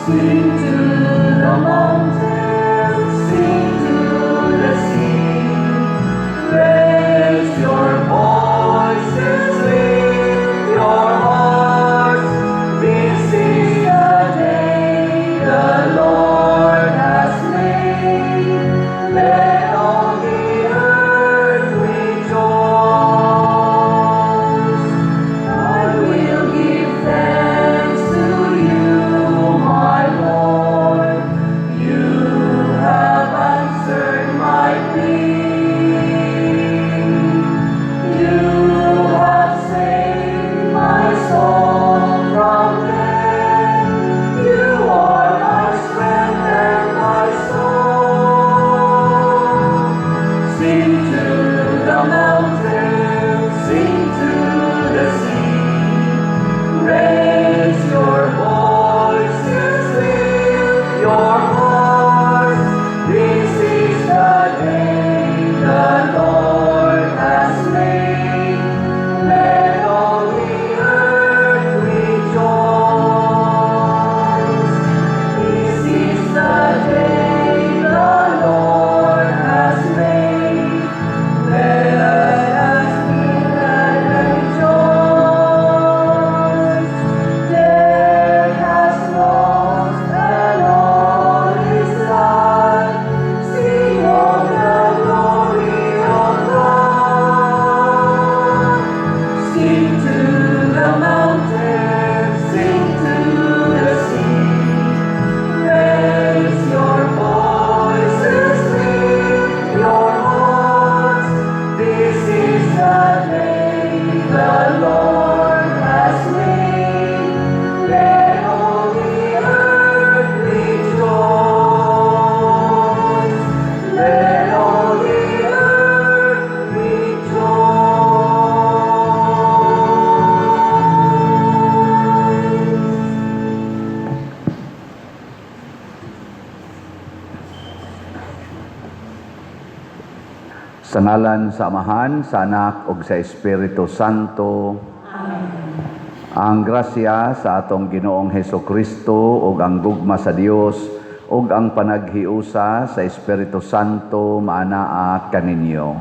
Sing to the mountains, sing to the sea. Raise your voices, lift your hearts. This is the day the Lord has made. Let all the earth rejoice. I will give thanks to you, my Lord. You have answered my plea. You have saved my soul from death. You are my strength and my song. Sing to the mountains, sing to the sea. Raise your voices, lift your hearts. This is the day the Lord has made. Let all the earth rejoice. This is the day the Lord has made. Let us be glad and rejoice. Death has lost and all is light. Sing of the glory of God. Sing to the mountains, sing to the sea. Raise your voices, lift your hearts. This is the day the Lord has made. Let all the earth rejoice. Let all the earth rejoice. Sa ngalan sa Amahan, sa Anak, ug sa Espiritu Santo. Ang grasya sa atong Ginoong Hesukristo ug ang gugma sa Dios ug ang panaghiusa sa Espiritu Santo maanaa kaninyo.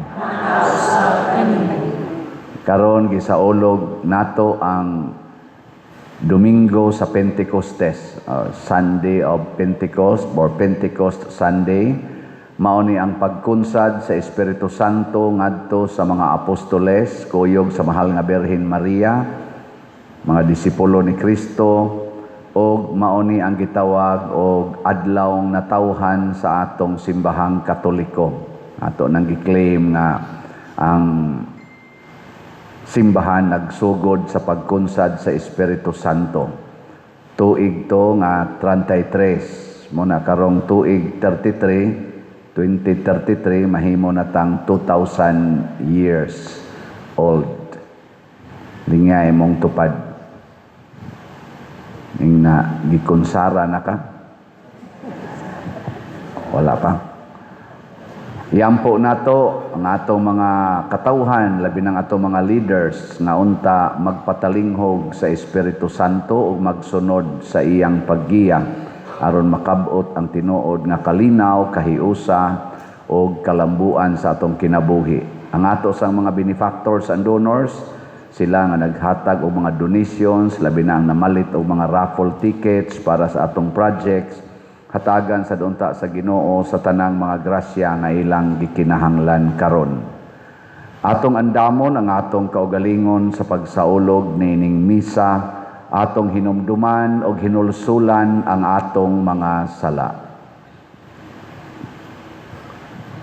Karon gisaulog nato ang Domingo sa Pentecostes, Sunday of Pentecost or Pentecost Sunday. Mao ni ang pagkunsad sa Espiritu Santo ngadto sa mga apostoles kuyog sa mahal nga Birhen Maria, mga disipulo ni Kristo, ug mao ni ang gitawag og adlawng natawhan sa atong simbahang Katoliko. Ato nang giklaim nga ang simbahan nagsugod sa pagkunsad sa Espiritu Santo. Tuig to nga 33, muna karong tuig 2033 mahimo na tang 2,000 years old. Lingay mong tupad. Ning na gikunsara na ka? Wala pa. Iampo nato ang atong mga katawhan, labi ng atong mga leaders nga unta magpatalinghog sa Espiritu Santo ug magsunod sa iyang paggiya aron makabot ang tinuod nga kalinaw, kahiusa o kalambuan sa atong kinabuhi. Ang ato sang mga benefactors and donors, sila nga naghatag og mga donations, labi na ang namalit og mga raffle tickets para sa atong projects, hatagan sa dunta sa Ginoo sa tanang mga grasya nga ilang gikinahanglan karon. Atong andamon ang atong kaugalingon sa pagsaulog nining misa, atong hinumduman o hinulsulan ang atong mga sala.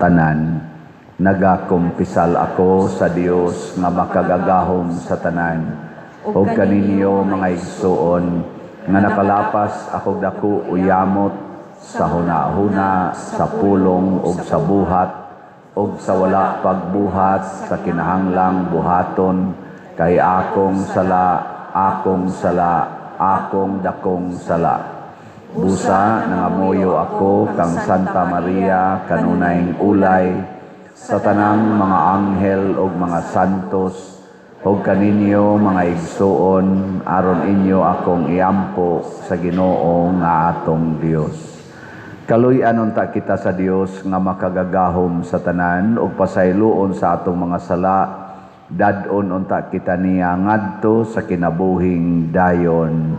Tanan, nagakumpisal ako sa Dios nga makagagahom sa tanan, o kaninyo mga igsuon, nga nakalapas ako dako uyamot sa hunahuna, sa pulong o sa buhat, o sa wala pagbuhat sa kinahanglang buhaton, kay akong sala, akong dakong sala. Busa nangamuyo ako kang Santa Maria kanunayng ulay, sa tanang mga anghel o mga santos, ug kaninyo mga igsuon aron inyo akong iampo sa Ginoo nga atong Dios. Kaluy-an unta kita sa Dios nga makagagahom sa tanan ug pasayloon sa atong mga sala, dadon unta kita niya ngadto sa kinabuhing dayon.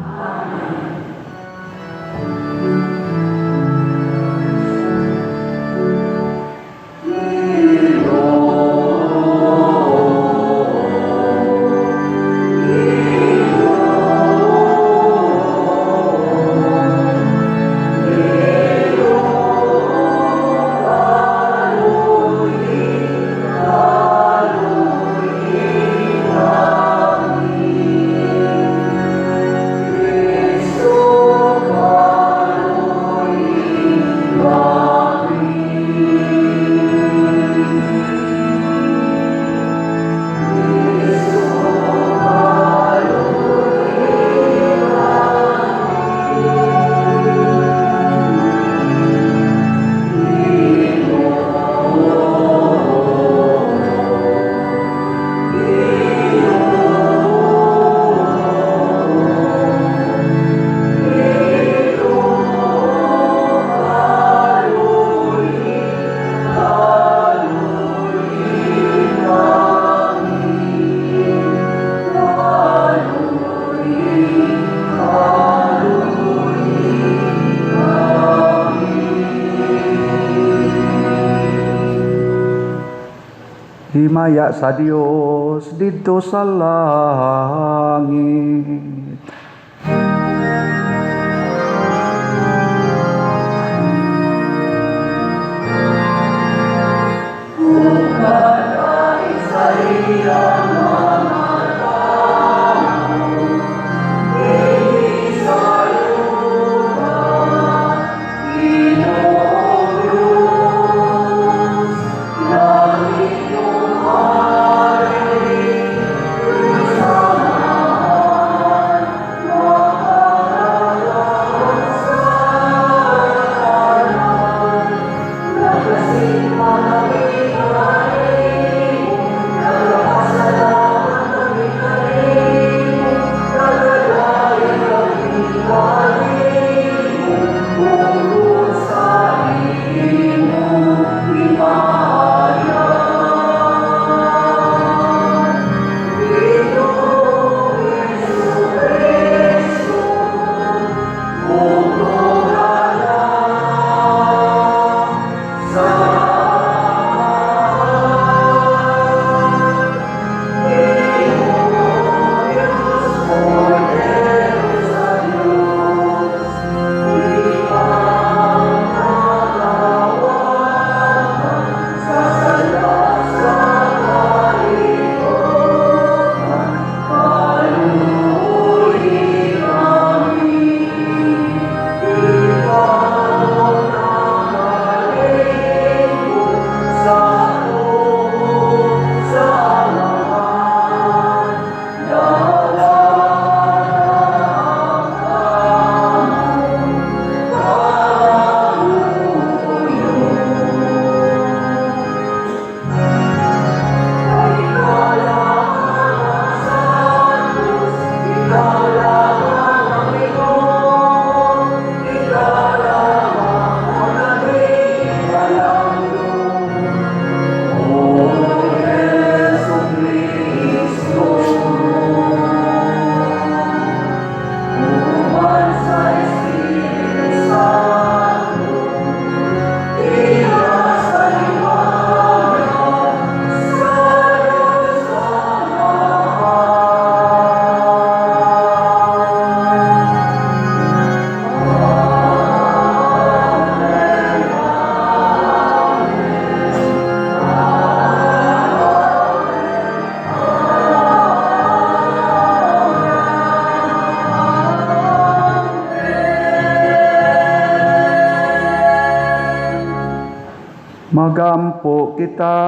Himaya sa Dios didto sa langit. Magampo kita.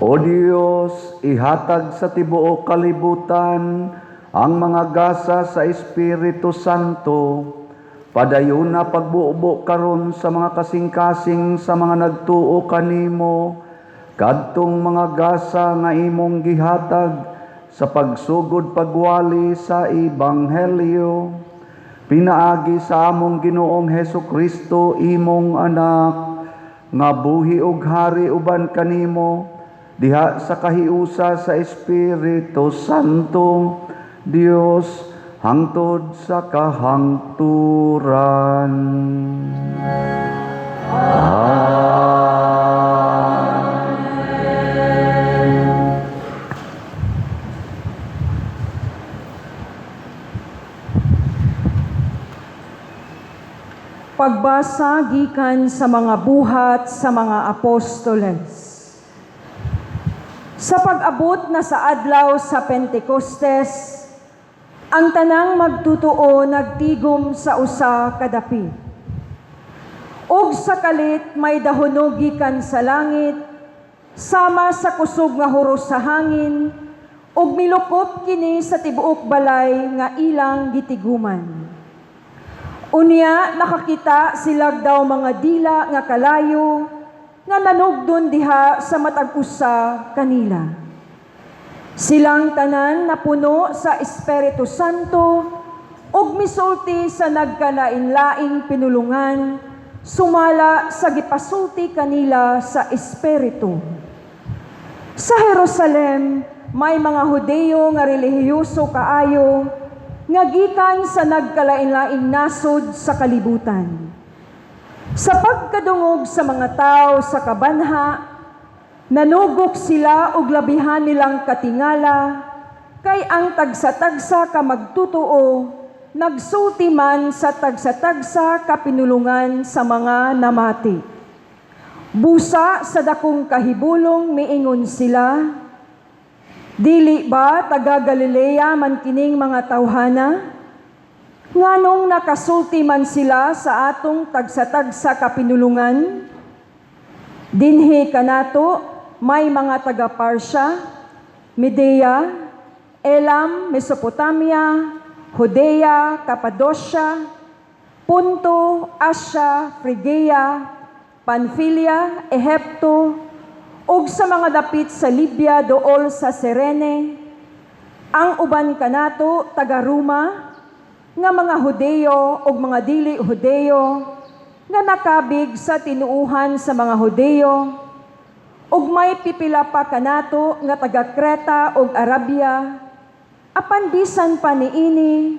O Diyos, ihatag sa tibuok kalibutan ang mga gasa sa Espiritu Santo. Padayon na pagbuobo karon sa mga kasing-kasing sa mga nagtuo kanimo, kadtong mga gasa nga imong gihatag sa pagsugod pagwali sa Ebanghelyo, pinaagi sa among Ginoong Hesukristo imong anak, nga buhi ug hari uban kanimo, diha sa kahiusa sa Espiritu Santo, Dios, hangtod sa kahangturan. Pagbasa gikan sa mga buhat sa mga apostoles. Sa pag-abot na sa adlaw sa Pentecostes, ang tanang magtutuo nagtigom sa usa kadapi. Og sa kalit may dahonog gikan sa langit, sama sa kusog nga huros sa hangin, og milukop kini sa tibuok balay nga ilang gitiguman. Unya nakakita silag daw mga dila nga kalayo nga nanugdon diha sa matag usa kanila. Silang tanan napuno sa Espiritu Santo ug misulti sa nagkalain-laing pinulungan, sumala sa gipasulti kanila sa Espiritu. Sa Jerusalem may mga Hudeo nga relihiyoso kaayo nga gikan sa nagkalain-laing nasod sa kalibutan. Sa pagkadungog sa mga tao sa kabanha, nanugok sila og labihan nilang katingala, kay ang tagsa-tagsa ka magtutuo, nagsulti man sa tagsa-tagsa ka pinulungan sa mga namati. Busa sa dakong kahibulong miingon sila, dili ba taga Galilea man kining mga tawhana? Nganong nakasulti man sila sa atong tagsa-tagsa kapinulungan? Dinhi kanato may mga taga Parsya, Medea, Elam, Mesopotamia, Judea, Cappadocia, Punto, Asia, Phrygia, Pamphylia, Ehipto, ug sa mga dapit sa Libya dool sa Cirene, ang uban kanato taga Roma, nga mga Hudeo ug mga dili Hudeo, nga nakabig sa tinuuhan sa mga Hudeo, ug may pipila pa kanato nga taga Creta ug Arabia, apan bisan pa niini,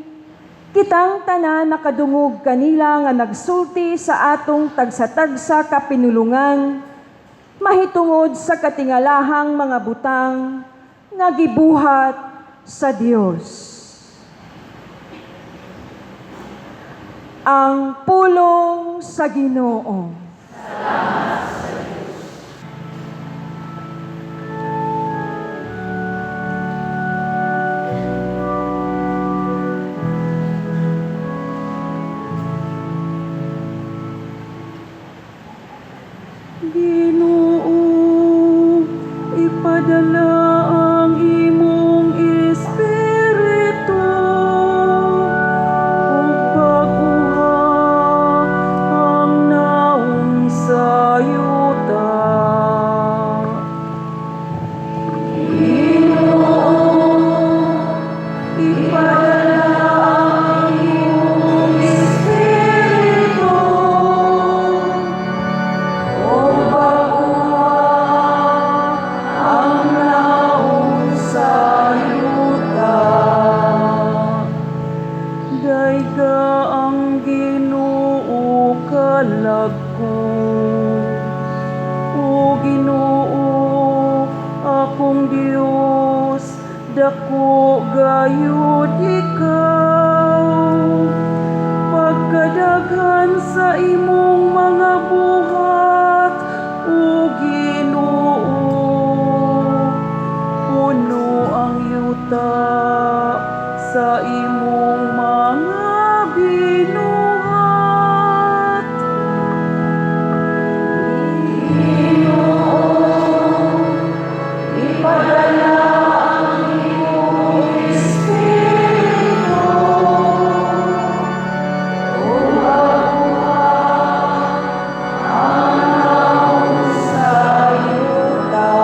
kitang tanan nakadungog kanila nga nagsulti sa atong tagsa-tagsa kapinulungan, mahitungod sa katingalahang mga butang nga gibuhat sa Dios. Ang pulong sa Ginoo. Ginoo, ipadala ang imong Espiritu, ug baguha ang naong sa yuta. Ginoo, ipadala ang imong Espiritu, O Ginoo, akong Dios, dako gayud ikaw. Pagkadaghan sa imong mga buhat, O Ginoo, puno ang yuta sa imong mga binuhat. Ipadala ang imong Espiritu, o mabuhat ang naong sa yuta.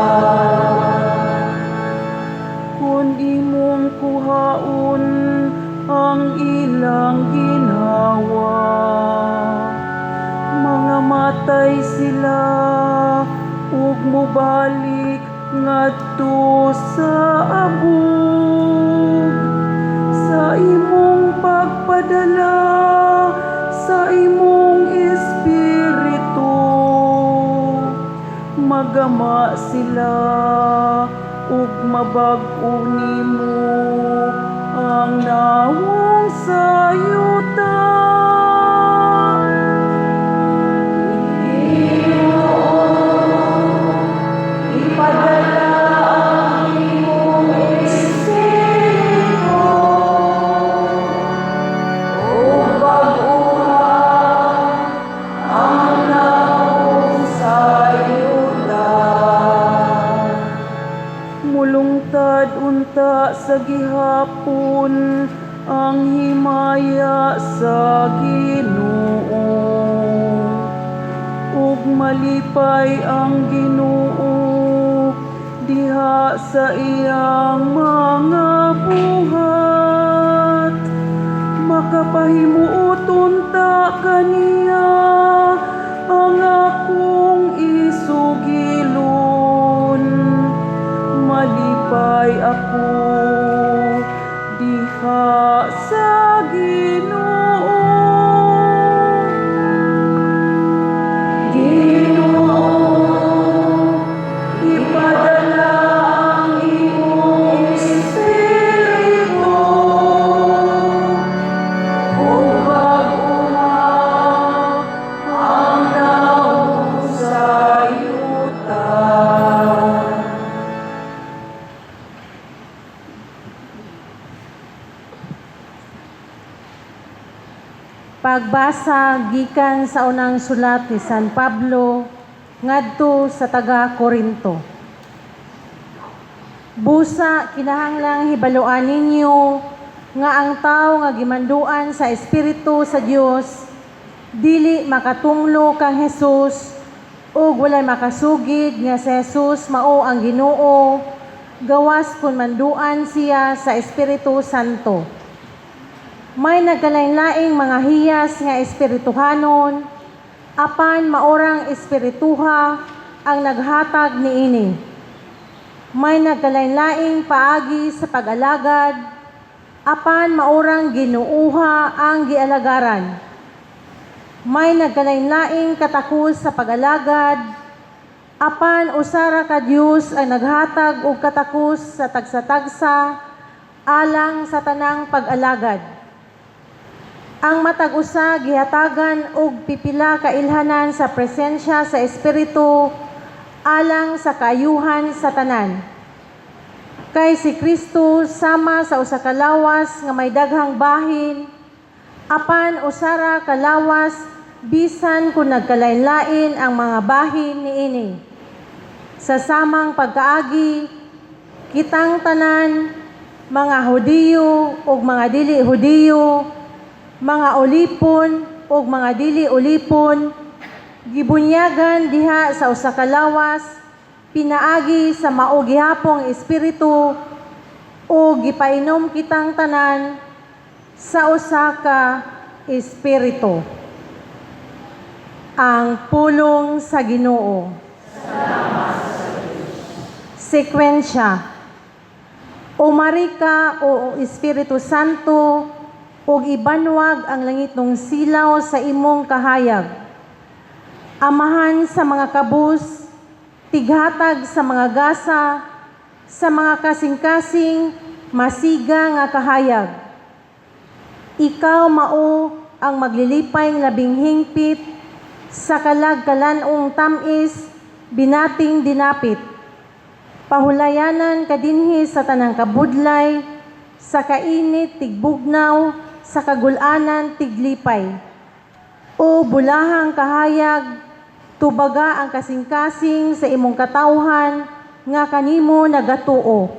namatay sila ug mobalik ngadto sa abog sa imong pagpadala sa imong espiritu magama sila ug mabag-o nimo ang nawong sayuta. Ipadala ang imong espiritu ug bag-uhan ang nawong sayuta. Mulungtad unta sa gihapon ang himaya sa Ginoo ug malipay ang Ginoo diha sa iyang mga buhat makapahimuot unta kaniya ang akong isugilon malipay ako diha sa Ginoo. Ginoo, ipadala ang imong espiritu ug bag-uhan ang nawong sayuta. Pagbasa gikan sa unang sulat ni San Pablo ngadto sa taga Corinto. Busa kinahanglang hibaluan ninyo nga ang tawo nga gimanduan sa espiritu sa Dios dili makatunglo kang Hesus ug walay makasugid nga si Hesus mao ang Ginoo gawas kun manduan siya sa Espiritu Santo. May nagkalain-laing mga hiyas nga espirituhanon, apan maorang espirituha ang naghatag niini. May nagkalain-laing paagi sa pag-alagad, apan maorang Ginuuha ang gialagaran. May nagkalain-laing katakos sa pag-alagad, apan usara ka Dios ang naghatag og katakos sa tagsa-tagsa alang sa tanang pag-alagad. Ang matag usa gihatagan og pipila ka ilhanan sa presensya sa espiritu alang sa kaayuhan sa tanan. Kay si Kristo sama sa usa ka lawas nga may daghang bahin, apan usara ka lawas bisan kung nagkalain-lain ang mga bahin niini. Sa samang pagkaagi, kitang tanan, mga Hudiyo ug mga dili Hudiyo, mga ulipon ug mga dili ulipon, gibunyagan diha sa usa ka lawas, pinaagi sa mao gihapong espiritu o gipainom kitang tanan sa usa ka espiritu. Ang pulong sa Ginoo. Sekwensya. Umari ka o Espiritu Santo ug ibanwag ang langit ng silaw sa imong kahayag. Amahan sa mga kabus, tighatag sa mga gasa, sa mga kasing-kasing, masiga nga kahayag. Ikaw mao ang maglilipay labing hingpit, sa kalag-kalanong tamis, binating dinapit. Pahulayanan kadinhi sa tanang kabudlay, sa kainit tigbugnaw, sa kagulanan tiglipay. O bulahang kahayag, tubaga ang kasing-kasing sa imong katawhan, nga kanimo nagatuo.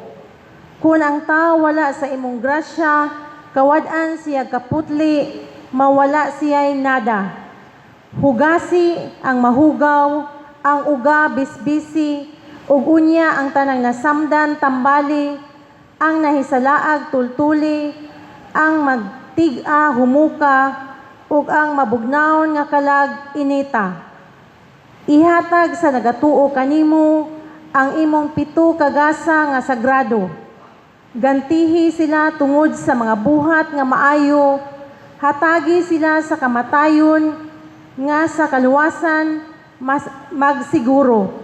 Kung ang tao wala sa imong grasya, kawad-an siya kaputli, mawala siya'y nada. Hugasi ang mahugaw, ang uga bisbisi, ug unya ang tanang nasamdan tambali, ang nahisalaag tultuli, ang magtig-a humuka, ug ang mabugnaon nga kalag inita. Ihatag sa nagatuo kanimo ang imong 7 kagasa nga sagrado. Gantihi sila tungod sa mga buhat nga maayo, hatagi sila sa kamatayon nga sa kaluwasan magsiguro.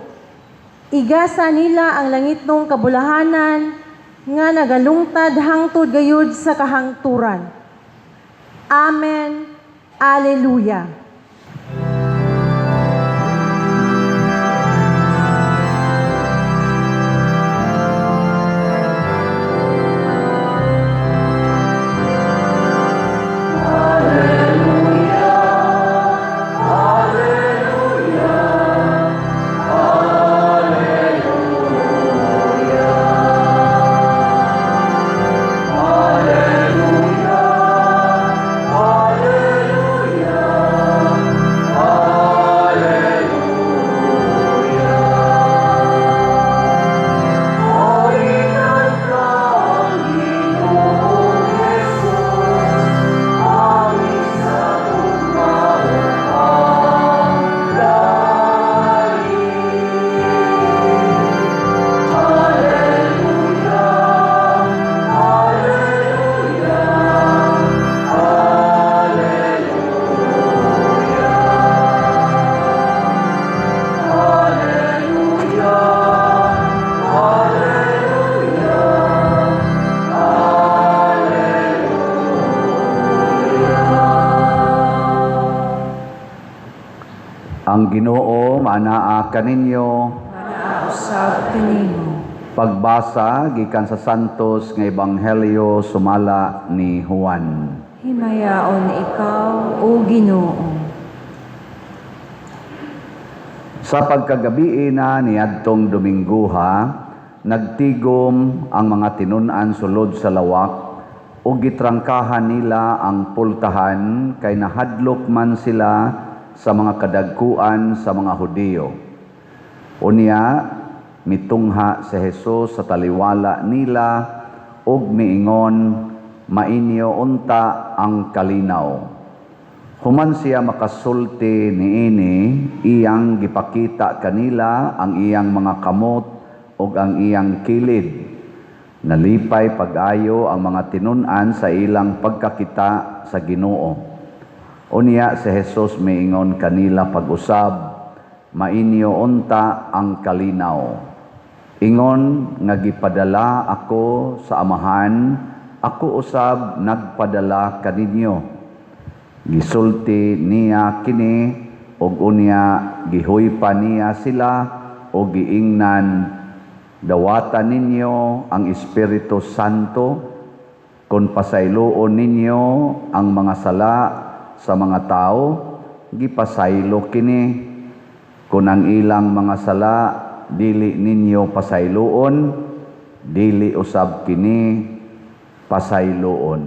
Igasa nila ang langitnong kabulahanan nga nagalungtad hangtod gayud sa kahangturan. Amen. Alleluia. Ang Ginoo manaa kaninyo. Manausab kanimo. Pagbasa gikan sa Santos nga Ebanghelyo sumala ni Juan. Himayaon ikaw, O Ginoo. Sa pagkagabi na niadtong Domingguha, nagtigom ang mga tinun-an sulod sa lawak o gitrangkahan nila ang pultahan kay nahadlok man sila sa mga kadagkuan sa mga Hudiyo. Unya, mitungha si Jesus sa taliwala nila ug miingon, mainyo unta ang kalinaw. Human siya makasulti niini, iyang gipakita kanila ang iyang mga kamot ug ang iyang kilid. Nalipay pag-ayo ang mga tinun-an sa ilang pagkakita sa Ginoo. Unya si Jesus miingon kanila pag-usab, mainyo unta ang kalinaw. Ingon nga gipadala ako sa Amahan, ako usab nagpadala kaninyo. Gisulti niya kini ug unya gihuypa niya sila o giingnan, dawatan ninyo ang Espiritu Santo kung pasayloon ninyo ang mga sala sa mga tao, gipasaylo kini. Kung ang ilang mga sala dili ninyo pasayloon, dili usab kini pasayloon.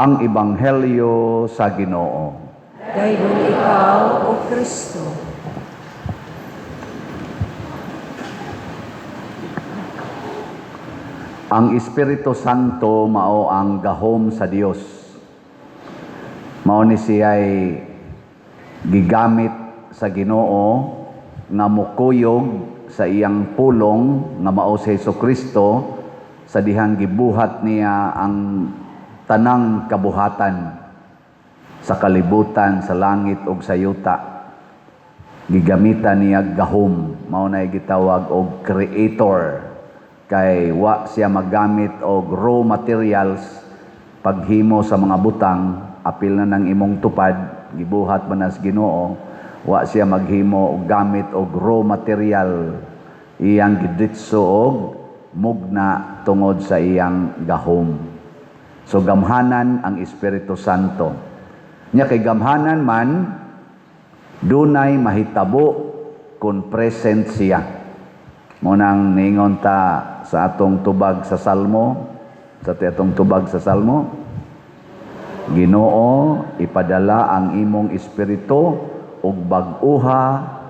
Ang Ebanghelyo sa Ginoo. Daygon ikaw, O Kristo. Ang Espiritu Santo mao ang gahom sa Dios. Mao ni siya'y gigamit sa Ginoo nga mukuyog sa iyang pulong nga mao si Jesucristo sa dihang gibuhat niya ang tanang kabuhatan sa kalibutan, sa langit ug sa yuta. Gigamitan niya gahom, mao na gitawag og creator. Kay wa siya magamit og raw materials paghimo sa mga butang, apil na ng imong tupad, gibuhat man as Ginoo, wa siya maghimo og gamit og raw material, iyang gidritso og mugna tungod sa iyang gahom. So gamhanan ang Espiritu Santo. Nya kay gamhanan man, dunay mahitabo kung present siya. Munang ningon ta sa atong tubag sa Salmo, Ginoo, ipadala ang imong espiritu ug bag-uha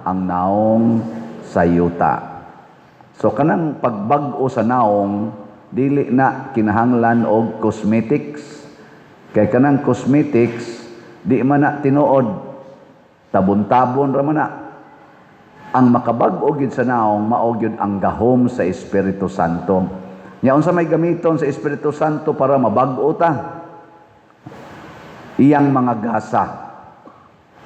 ang naong sa yuta. So kanang pagbag-o sa naong, dili na kinahanglan og cosmetics. Kay kanang cosmetics, di man na tinuod Tabon-tabon ra man na. Ang makabag-o gyud sa naong mao gyud ang gahom sa Espiritu Santo. Nya unsa may gamiton sa Espiritu Santo para mabag-o ta? Iyang mga gasa.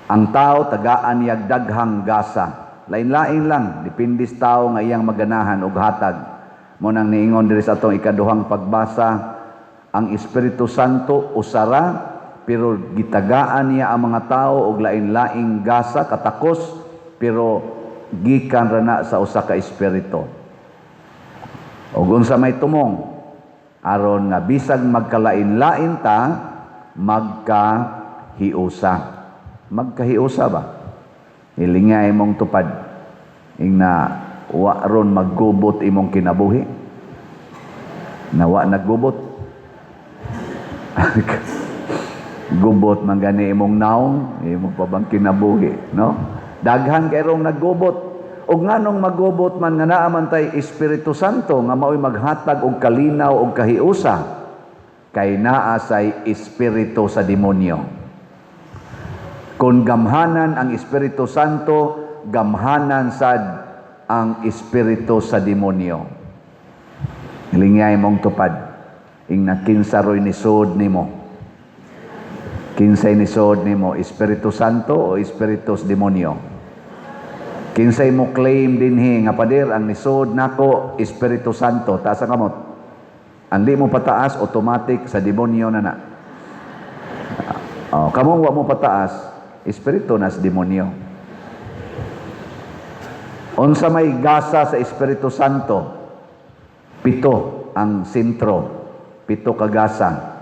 Ang tao tagaan niyag daghang gasa. Lain-lain lang, depende sa tao nga iyang maganahan ug hatag. Mo nang niingon diri sa atong ikaduhang pagbasa, ang Espiritu Santo usara pero gitagaan niya ang mga tao og lain-laing gasa katakos pero gikan ra na sa usa ka espiritu. Ug unsa may tumong aron nga bisag magkalain-lain ta magkahiusa. Magkahiusa ba? Ilingay imong tupad ingna wa ron maggubot imong kinabuhi. Nawa naggubot. Gubot man gani imong naong, imong pabang kinabuhi, no? Daghan kay rong naggubot. Og nganong maggubot man nga naa man tay Espiritu Santo nga mao'y maghatag og kalinaw og kahiusa kay naa say espiritu sa demonyo. Kung gamhanan ang Espiritu Santo, gamhanan sad ang espiritu sa demonyo. Ilingay mong tupad ingna kinsa roy nisod nimo. Kinsay nisod nimo, Espiritu Santo o Espiritu sa demonyo? Kinsay mo claim dinhi nga pader ang nisod nako Espiritu Santo, taas ang kamot. Ang di mo pataas automatic sa demonyo na na. Kamong wa mo pataas espiritu na sa demonyo. Unsa may gasa sa Espiritu Santo? 7 ang sentro. 7 ka gasa.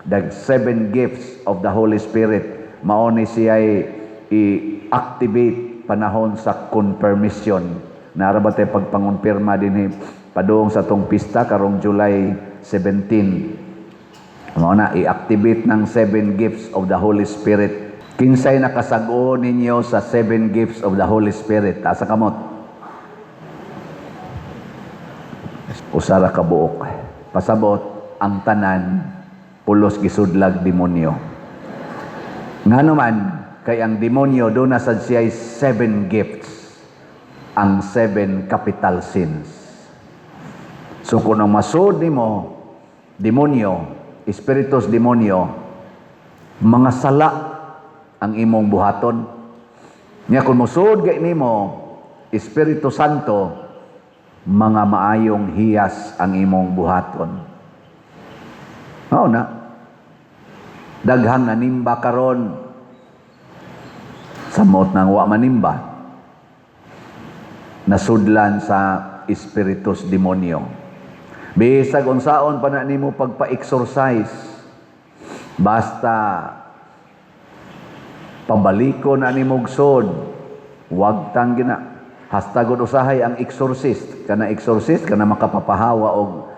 The 7 gifts of the Holy Spirit. Mao ni siya i-activate panahon sa confirmation. Naraba tayo pagpangonpirma din padung sa tong pista karong July 17. Mao na i-activate ng 7 gifts of the Holy Spirit. Kinsay nakasag-o ninyo sa 7 gifts of the Holy Spirit? Asa kamot? Usara ka buok. Pasabot ang tanan pulos gisudlag demonyo. Ngano man kay ang demonyo do na sad siya 7 gifts. Ang 7 capital sins. So kung ang masud nimo demonyo, espiritus demonyo, mga sala ang imong buhaton. Nya kung musud gay nimo Espiritu Santo, mga maayong hiyas ang imong buhaton. Mao na. Daghang nanimba karon samot nang wa manimba. Nasudlan sa espiritus demonyo. Bisag unsaon pa na nimo pagpa-exercise, basta pambaliko na ni mugsod, wag tang gina. Hastagod usahay ang exorcist. Kana makapapahawa og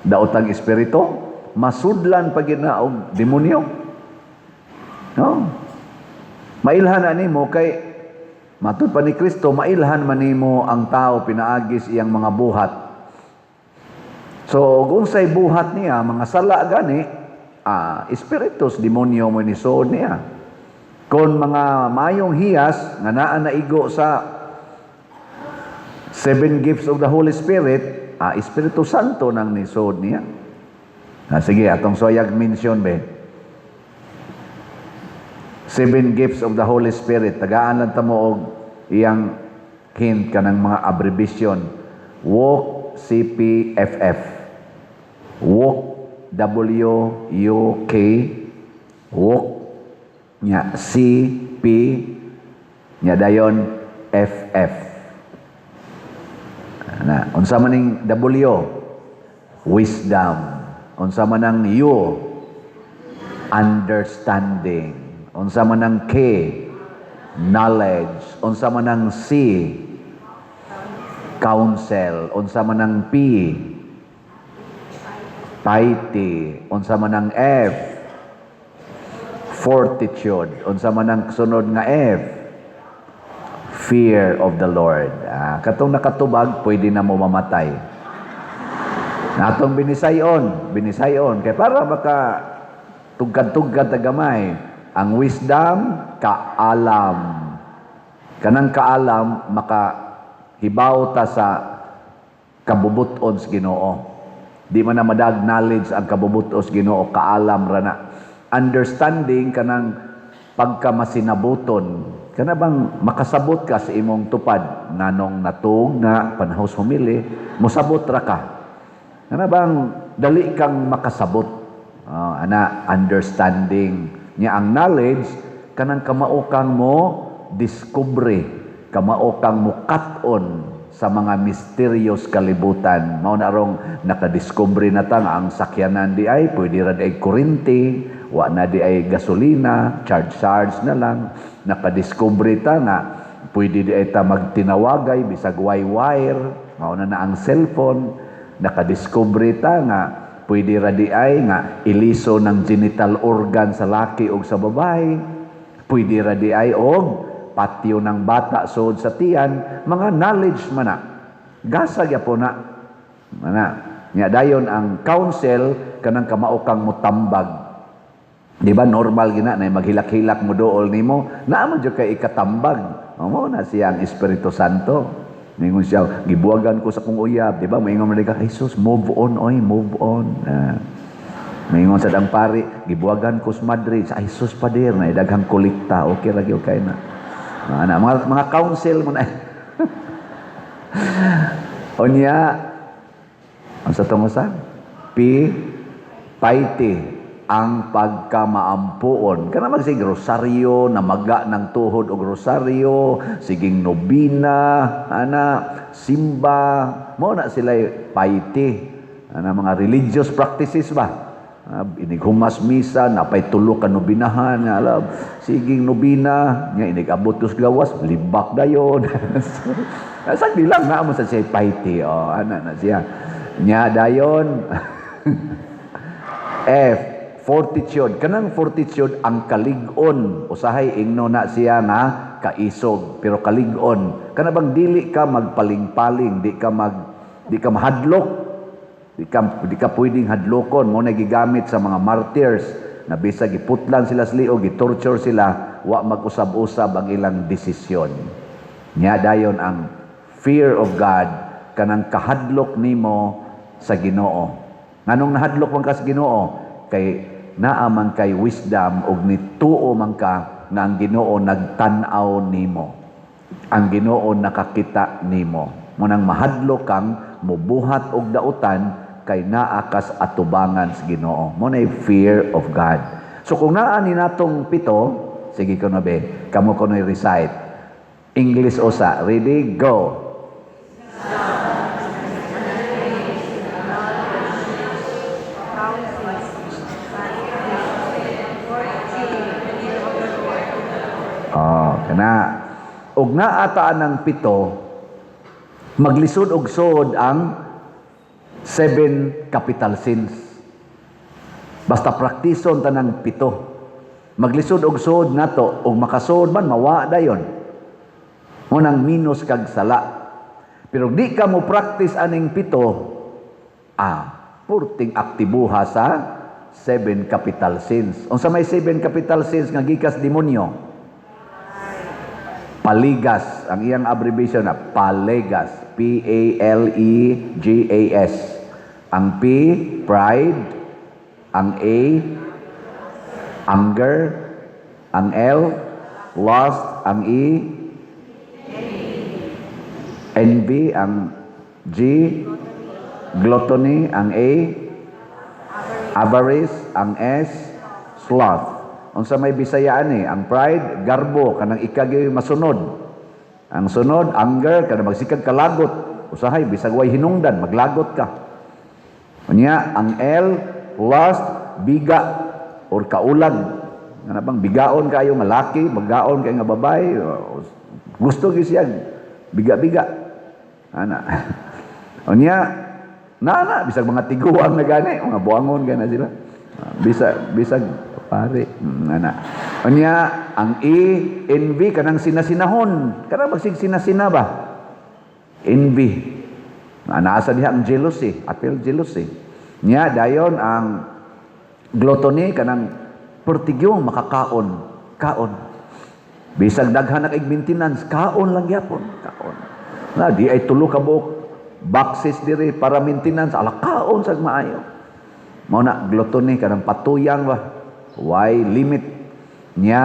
daotang espiritu, masudlan pa gid na og demonyo. No? Mailhan na nimo kay matud pa ni Kristo, mailhan man nimo ang tao pinaagis iyang mga buhat. So kung say buhat niya, mga sala gani, espiritus demonyo mo ni sood niya. Kung mga mayong hiyas nga naa naigo sa 7 gifts of the Holy Spirit, Espiritu Santo nang nisod niya. Sige, atong soyag mention be. 7 gifts of the Holy Spirit. Tagaan lang tamo og iyang hint kanang mga abbreviation. Walk, CPFF. Walk, W-U-K. Walk, nya C-P, nya dayon F-F. Na, unsa man ning W? Wisdom. Unsa man ang U? Understanding. Unsa man ang K? Knowledge. Unsa man ang C? Counsel. Unsa man ang P? Piety. Unsa man ang F? Fortitude. Unsa man ang sunod nga F? Fear of the Lord. Katong nakatubag, pwede na mo mamatay. Natong binisayon. Kaya para baka tugkad-tugkad na gamay. Ang wisdom, kaalam. Kanang kaalam, makahibaw ta sa kabubuton sa Ginoo. Di man na madag knowledge ang kabubuton sa Ginoo, kaalam ra na. Understanding kanang pagkamasinabuton. Kana bang makasabot ka sa imong tupad nanong natug na panahos humili, mosabot ra ka. Kana bang dali kang makasabot. Ana understanding niya ang knowledge kanang kamao kang mo discovery, kamao kang mo cut-on sa mga mysterious kalibutan. Mao na rong nakadiscovery na ta nga ang sakyanan di ay pwede ra di ay kuryente, wa na di ay gasolina, charge na lang. Nakadiscovery ta nga pwede di ay ta magtinawagay bisag wire, mao na ang cellphone. Nakadiscovery ta nga pwede ra di ay nga iliso ng genital organ sa laki o sa babae. Pwede ra di ay og patio ng bata sud sa tiyan, mga knowledge man na. Gasag ya po na. Mana. Nya dayon ang counsel kanang kamao kang motambag. Di ba normal gina na maghilak-hilak mo dool nimo, naamo jud kay ikatambag. Mao na siya ang Espiritu Santo. Ningon siya, gibuwagan ko sa kong uyab, di ba? Maingon man ka, Jesus, move on, oy, move on. Maingon sa dang pari, gibuwagan ko sa Madrid, sa Jesus pader na idaghang kolekta, okay lagi okay na. Mga counsel mo na. Onya, ang sa tungusan, paiti ang pagkamaampuon. Kana magsig rosaryo, namaga ng tuhod og rosaryo, siging nobina, simba, mo na sila paiti. Mga religious practices ba? Inighumas misa, napay tulo ka nobinahan, siging nobina, nya inigabot us gawas, libak dayon. Sagdi lang na mo sa siya paiti, na siya. Nya dayon. F, fortitude. Kanang fortitude ang kalig-on. Usahay ingno na siya nga kaisog, pero kalig-on. Kana bang dili ka magpaling-paling, di ka mahadlok. Di ka pwedeng hadlokon. Mo nagigamit sa mga martyrs na bisag giputlan sila sa liog, gitorture sila, wa mag-usab-usab ang ilang desisyon. Nya dayon ang fear of God, kanang kahadlok nimo sa Ginoo. Nganong nahadlok man ka sa Ginoo? Kay naaman kay wisdom ug nituo man ka nga ang Ginoo nagtan-aw nimo. Ang Ginoo nakakita nimo. Munang mahadlok kang mubuhat og dautan kay naa kas atubangan sa Ginoo. Mo nay fear of God. So kung naa ni natong pito, sige ko na be, kamo ko na recite. English osa. Ready? Go. Kana og naataan ng pito, maglisod og sod ang 7 capital sins. Basta praktison tanang pito. Maglisod og sod nato og makasod man mawa dayon. Munang minus kag sala. Pero di ka mo practice aning pito, purting aktibuha sa 7 capital sins. Unsa may 7 capital sins nga gikas demonyo? Paligas, ang iyang abbreviation na palegas, P-A-L-E-G-A-S. Ang P, pride. Ang A, anger. Ang L, lust. Ang E, envy. Ang G, gluttony. Ang A, avarice. Ang S, sloth. Unsa may Bisayaan ang pride, garbo, kanang ikagay masunod. Ang sunod, anger, kanang magsikag kalagot. Usahay, bisag way hinungdan, maglagot ka. Unya, ang L, lust, biga, or kaulag. Ano bang, bigaon kayo nga laki, maggaon kayo nga babae. Gusto gyud siya, biga-biga. Ana. Unya, bisag mga tiguang na gani, mga buangon gana sila. Bisag pare. Unya, ang E, envy, kanang sinasinahon. Kanang magsig sinasina ba? Envy. Naasa diha ang jealousy, apel jealousy. Nya, dayon ang gluttony, kanang Pertigyo makakaon, kaon. Bisag daghan na kay maintenance, kaon lang gyapon, kaon. Na di ay tulo ka buok boxes diri para maintenance, ala kaon sag maayo. Mao na gluttony kanang patuyang ba. Why limit niya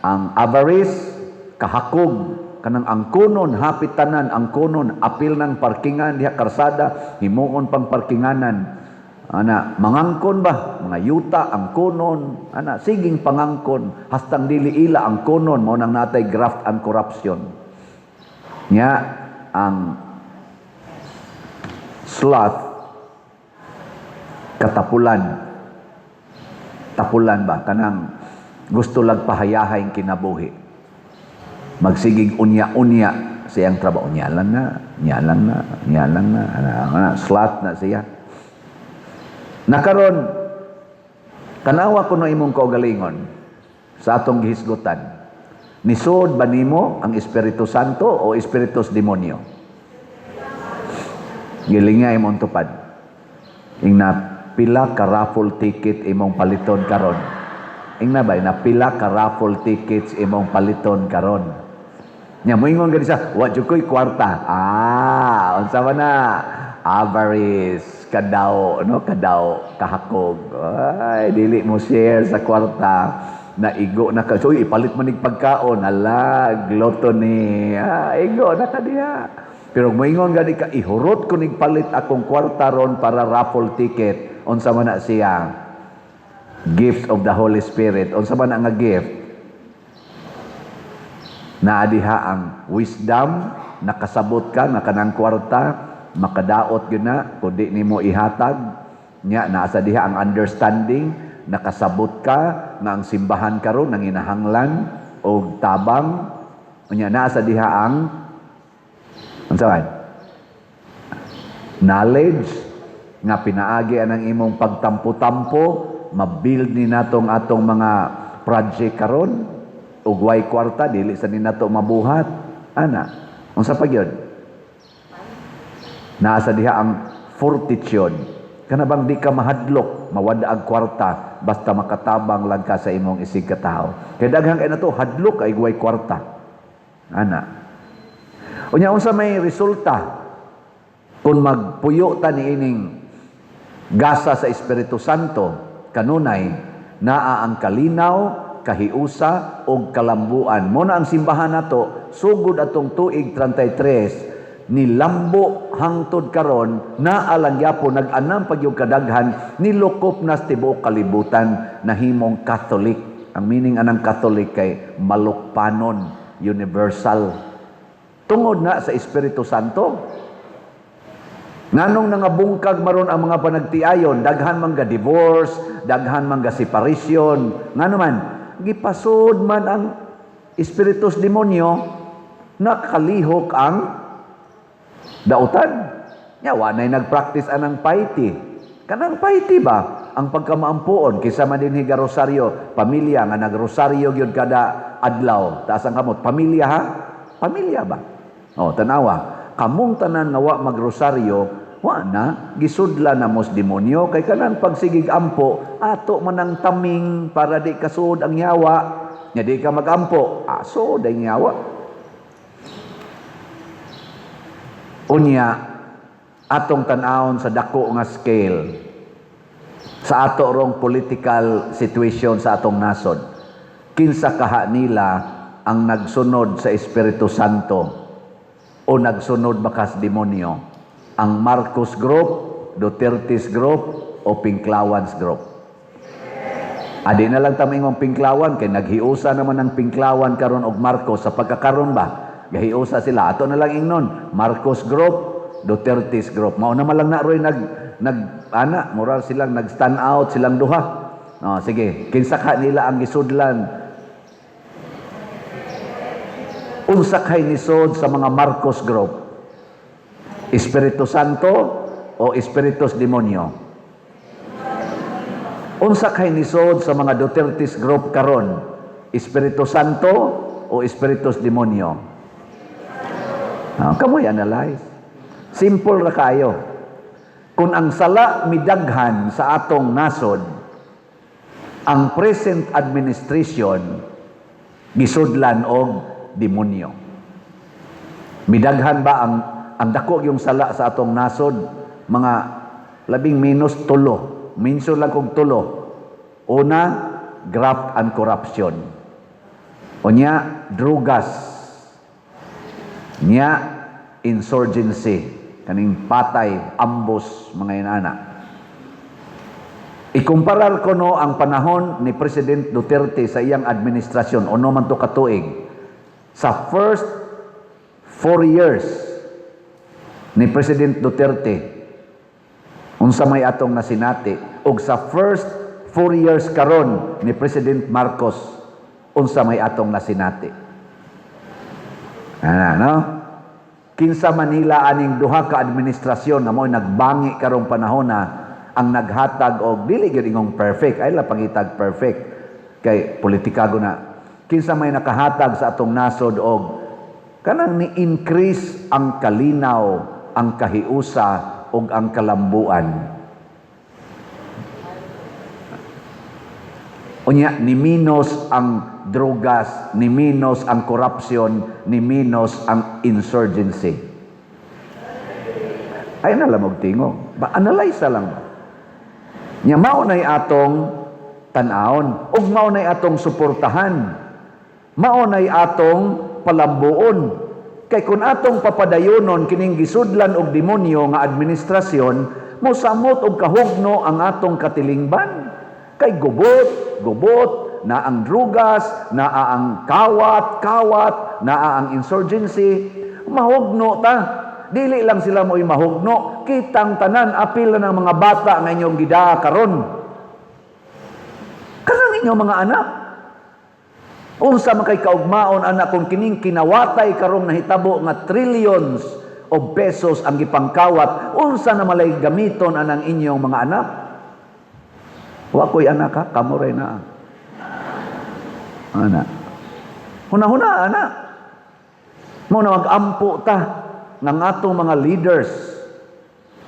ang avarice, kahakog, kanang angkunon, hapit tanan, angkunon, apil ng parkingan, diha karsada, himuon pang parkinganan. Ana, mangangkon ba? Mga yuta, angkunon, ana, siging pangangkon, hastang dili ila angkunon, mao nang natay graft and corruption. Nya, ang sloth, katapulan, tapulan ba? Kanang gusto lang pahayahay kinabuhi. Magsigig unya-unya siyang trabaho. Nyalan na. Sloth na siya. Nakaron, tanawa ko no imong kaugalingon sa atong gihisgutan. Nisod ba nimo ang Espiritu Santo o Espiritus Demonyo? Gilingay imong tupad. Ingna pila ka raffle ticket imong paliton karon. Ingna ba na pila ka raffle tickets imong paliton karon. Nya moingon gani sa wa jud koy kwarta. Unsa man na? Avarice, kadaw, no? Kadaw, kahakog. Ay, dili mo share sa kwarta. Naigo na ka. So, ipalit man ning pagkaon. Ala, gluttony. Igo na ka diha. Pero moingon gani ka, ihurot ko ning palit akong kwarta ron para raffle ticket. Unsa man na siya? Gift of the Holy Spirit. Unsa man na nga gift? Naadiha ang wisdom, nakasabot ka, nakanang kwarta, makadaot yun na, kundi nimo ihatag, nya, naasa diha ang understanding, nakasabot ka, na ang simbahan karon nang inahanglan, o tabang, nya, naasa diha ang, ano saman? Knowledge, nga pinaagi anang imong pagtampo-tampo, mabuild ni natong atong mga project karon, ugway kwarta, dili sa ni nato mabuhat, ana, unsa pa gyud? Naasa diha ang fortitude. Kana bang di ka mahadlok, mawada ang kwarta, basta makatabang lang ka sa imong isig katao. Kaya daghang kay nato hadlok ay guway kwarta. Ana. Unya unsa may resulta kung magpuyo ta ni ining gasa sa Espiritu Santo, kanunay naa ang kalinaw, kahiusa ug kalambuan. Mo na ang simbahan nato sugod atong tuig 33 nilambo hangtod karon naa lang gyapon nag-anam pagyug kadaghan nilukop na sa tibuok kalibutan nahimong Catholic. Ang meaning anang Catholic kay malukpanon, universal. Tungod na sa Espiritu Santo. Nganong nangabungkag maron ang mga panagtiayon, daghan man ga divorce, daghan man ga separation, ngano man gipasud man ang Espiritus Demonyo nakalihok ang dautan. Nya wanay nagpractice anang piety. Kanang piety ba ang pagkamaampuon kisa man dinhi ga rosaryo, pamilya nga nagrosaryo gyud kada adlaw. Taas ang kamot, pamilya ha? Pamilya ba? Tanawa, kamong tanan nga wa magrosaryo, wa na gisudla na mos demonyo kay kanang pagsigig ampo ato man ang taming para di kasud ang yawa. Nya di ka magampo, aso day yawa. Unya, atong tanawon sa dako nga scale, sa ato rong political situation sa atong nasod, kinsa kaha nila ang nagsunod sa Espiritu Santo o nagsunod bakas demonyo? Ang Marcos Group, Duterte's Group, o Pinklawan's Group? Adi na lang tamingong Pinklawan, kay naghiusa naman ang Pinklawan karon og Marcos sa pagkakaron ba? Gahiusa sila. Ato na lang ingnon, Marcos Group, Duterte's Group. Mao naman lang na roy moral silang nag-stand out silang duha. Sige, kinsa ka nila ang gisudlan? Unsa kay nisod sa mga Marcos Group? Espiritu Santo o Espiritus Demonyo? Unsa kay nisod sa mga Duterte's Group karon? Espiritu Santo o Espiritus Demonyo? Kamoy analyze. Simple ra kayo. Kung ang sala midaghan sa atong nasod, Ang present administration gisudlan og demonyo. Midaghan ba ang dako yung sala sa atong nasod? Mga labing minus tulo. Minsun lang kog tulo. Una, graft and corruption. Unya, drugas. Nya, insurgency. Kaning patay, ambos, mga inana. Ikumparar ko no ang panahon ni President Duterte sa iyang administrasyon, o no man to katuig, sa first 4 years ni President Duterte, unsa may atong nasinati, ug sa first 4 years karon ni President Marcos, unsa may atong nasinati. No? Kinsa Manila aning duha ka administrasyon na mo'y nagbangi karong panahon na ang naghatag og dili gyud ingong perfect, ay la pangitag perfect kay politikago na. Kinsa may nakahatag sa atong nasod og kanang ni-increase ang kalinaw, ang kahiusa ug ang kalambuan. Unya, ni minus ang drogas, ni minus ang corruption, ni minus ang insurgency. Ay na lang tingog. Ba-analyze lang ba? Nya mao nay atong tan-aon, ug mao nay atong suportahan. Mao nay atong palambuon. Kay kun atong papadayonon kining gisudlan og demonyo nga administrasyon, mosamot og kahugno ang atong katilingban. Kay gubot, na ang drugas, na ang kawat, na ang insurgency, mahugno ta. Dili lang sila mo'y mahugno, kitang tanan, apil na ng mga bata nga inyong gidaa karon. Kanang inyong mga anak. Unsa man kay kaugmaon anak kung kining kinawatay karong nahitabo nga trillions of pesos ang gipangkawat, unsa na malay gamiton anang inyong mga anak? Wa ko'y anak ha, kamo rin na. Anak. Huna-huna, anak. Muna mag-ampo ta ng atong mga leaders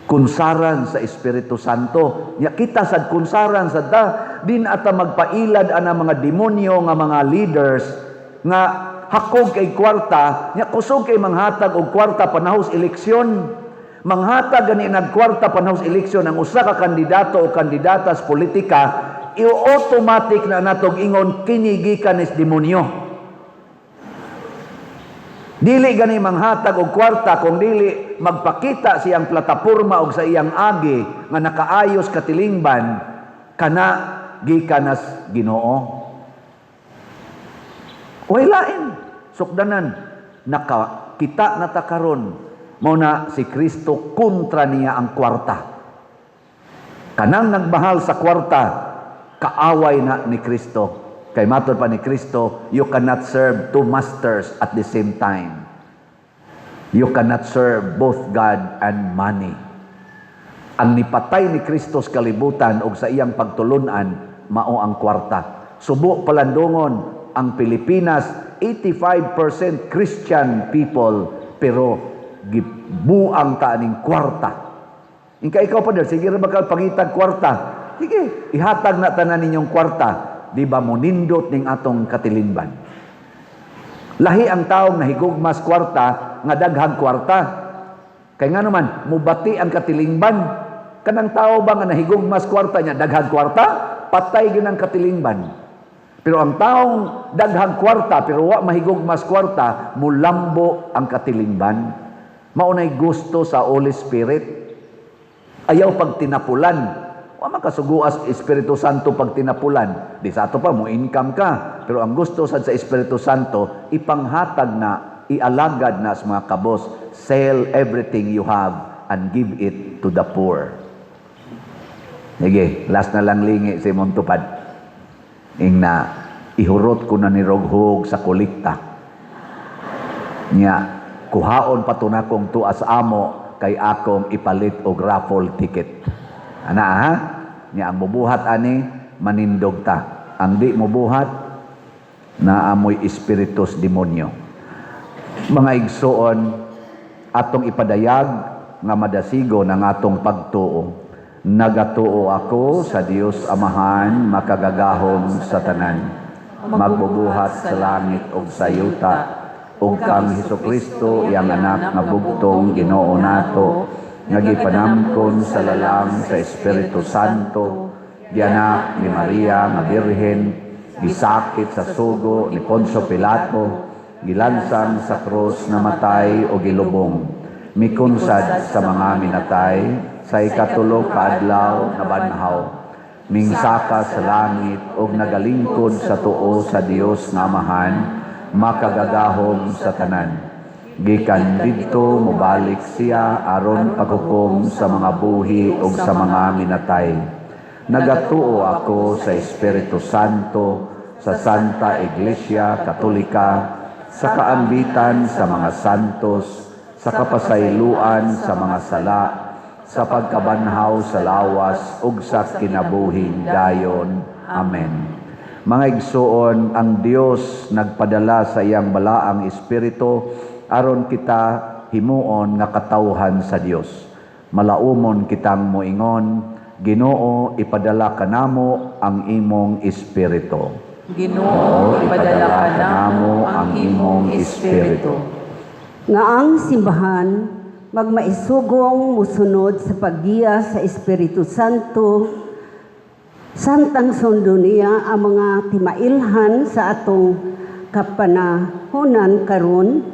kunsaran sa Espiritu Santo. Ya kita sad kunsaran sad ta din ata magpailad ana mga demonyo nga mga leaders nga hakog kay kwarta, nya kusog kay manghatag og kwarta panahos eleksyon. Manghatag gani nagkwarta panahos eleksyon ang usa ka kandidato o kandidata sa politika, i-automatic na natog ingon kini gikan is demonyo. Dili gani manghatag og kwarta kung dili magpakita siyang plataporma og sa iyang agi nga nakaayos katilingban kana gikan as Ginoo. Way lain sukdanan nakakita na ta karon mao na si Kristo kontra niya ang kwarta. Kanang nagbahal sa kwarta kaaway na ni Kristo. Kay matod pa ni Kristo, you cannot serve two masters at the same time. You cannot serve both God and money. Ang nipatay ni Kristo sa kalibutan o sa iyang pagtulunan, mao ang kwarta. Subo palandungon, ang Pilipinas, 85% Christian people, pero gibuang ta aning kwarta. Ingka ikaw pa der, sige ra bakal pangitag kwarta. Sige, ihatag na tanan ninyong kwarta. Di ba mo nindot ning atong katilingban? Lahi ang taong nahigugmas kwarta nga daghang kwarta. Kay nga naman mubati ang katilingban. Kanang tao ba nga nahigugmas kwarta niya daghang kwarta, patay gyud ang katilingban. Pero ang taong daghang kwarta pero wa mahigugmas kwarta, mulambo ang katilingban. Maunay gusto sa Holy Spirit. Ayaw pag tinapulan. Wa makasuguas Espiritu Santo pag tinapulan. Di sa ato pa mo income ka. Pero ang gusto sad sa Espiritu Santo ipanghatag na, ialagad na sa mga kabos. Sell everything you have and give it to the poor. Sige, last na lang lingi si imong tupad. Ing na ihurot ko na ni Roghog sa kolekta. Nya kuhaon patunakong tuas amo kay akong ipalit og raffle ticket. Ana ha? Nya ang mubuhat ani manindog ta. Ang di mubuhat na amoy espiritus demonyo. Mga igsoon atong ipadayag nga madasigo ng atong pagtuo. Nagatuo ako sa Dios Amahan, makagagahom sa tanan. Magbubuhat sa langit ug sa yuta, ug kang Hesukristo iyang anak nga bugtong Ginoo nato, nga gipanamkon sa lalang sa Espiritu Santo, gianak ni Maria nga Birhen, gisakit sa sugo ni Poncio Pilato, gilansang sa krus na matay o gilubong, mikunsad sa mga minatay, sa ikatulog ka adlaw na banhaw, mingsaka sa langit ug nagalingkod sa tuo sa Dios nga Amahan, makagagahom sa tanan. Gikan didto mobalik siya aron paghukom sa mga buhi ug sa mga minatay. Nagatuo ako sa Espiritu Santo, sa Santa Iglesia Katolika, sa kaambitan sa mga santos, sa kapasayloan sa mga sala, sa pagkabanhaw sa lawas ug sa kinabuhing dayon. Amen. Mga igsoon, ang Dios nagpadala sa iyang balaang Espiritu aron kita himuon nga katawhan sa Dios. Malaumon kitang moingon, Ginoo, ipadala kanamo ang imong Espiritu. Ginoo, ipadala ka namo ang imong Espiritu. Nga ang simbahan magmaisugong musunod sa paggiya sa Espiritu Santo, samtang sundo niya ang mga timailhan sa atong kapanahonan karon,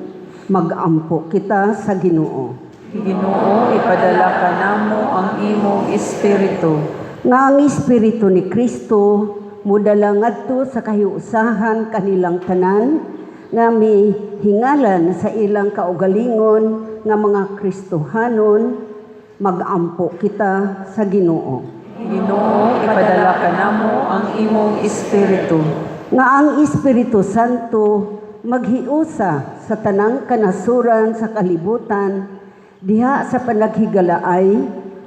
magampo kita sa Ginoo. Ginoo, ipadala ka namo ang imong Espiritu. Nga ang Espiritu ni Kristo mudala ngadto sa kahiusahan kanilang tanan, nga may hingalan sa ilang kaugalingon nga mga Kristohanon, magampo kita sa Ginoo. Ginoo, ipadala ka namo ang imong Espiritu. Nga ang Espiritu Santo maghiusa sa tanang kanasuran sa kalibutan, diha sa panaghigalaay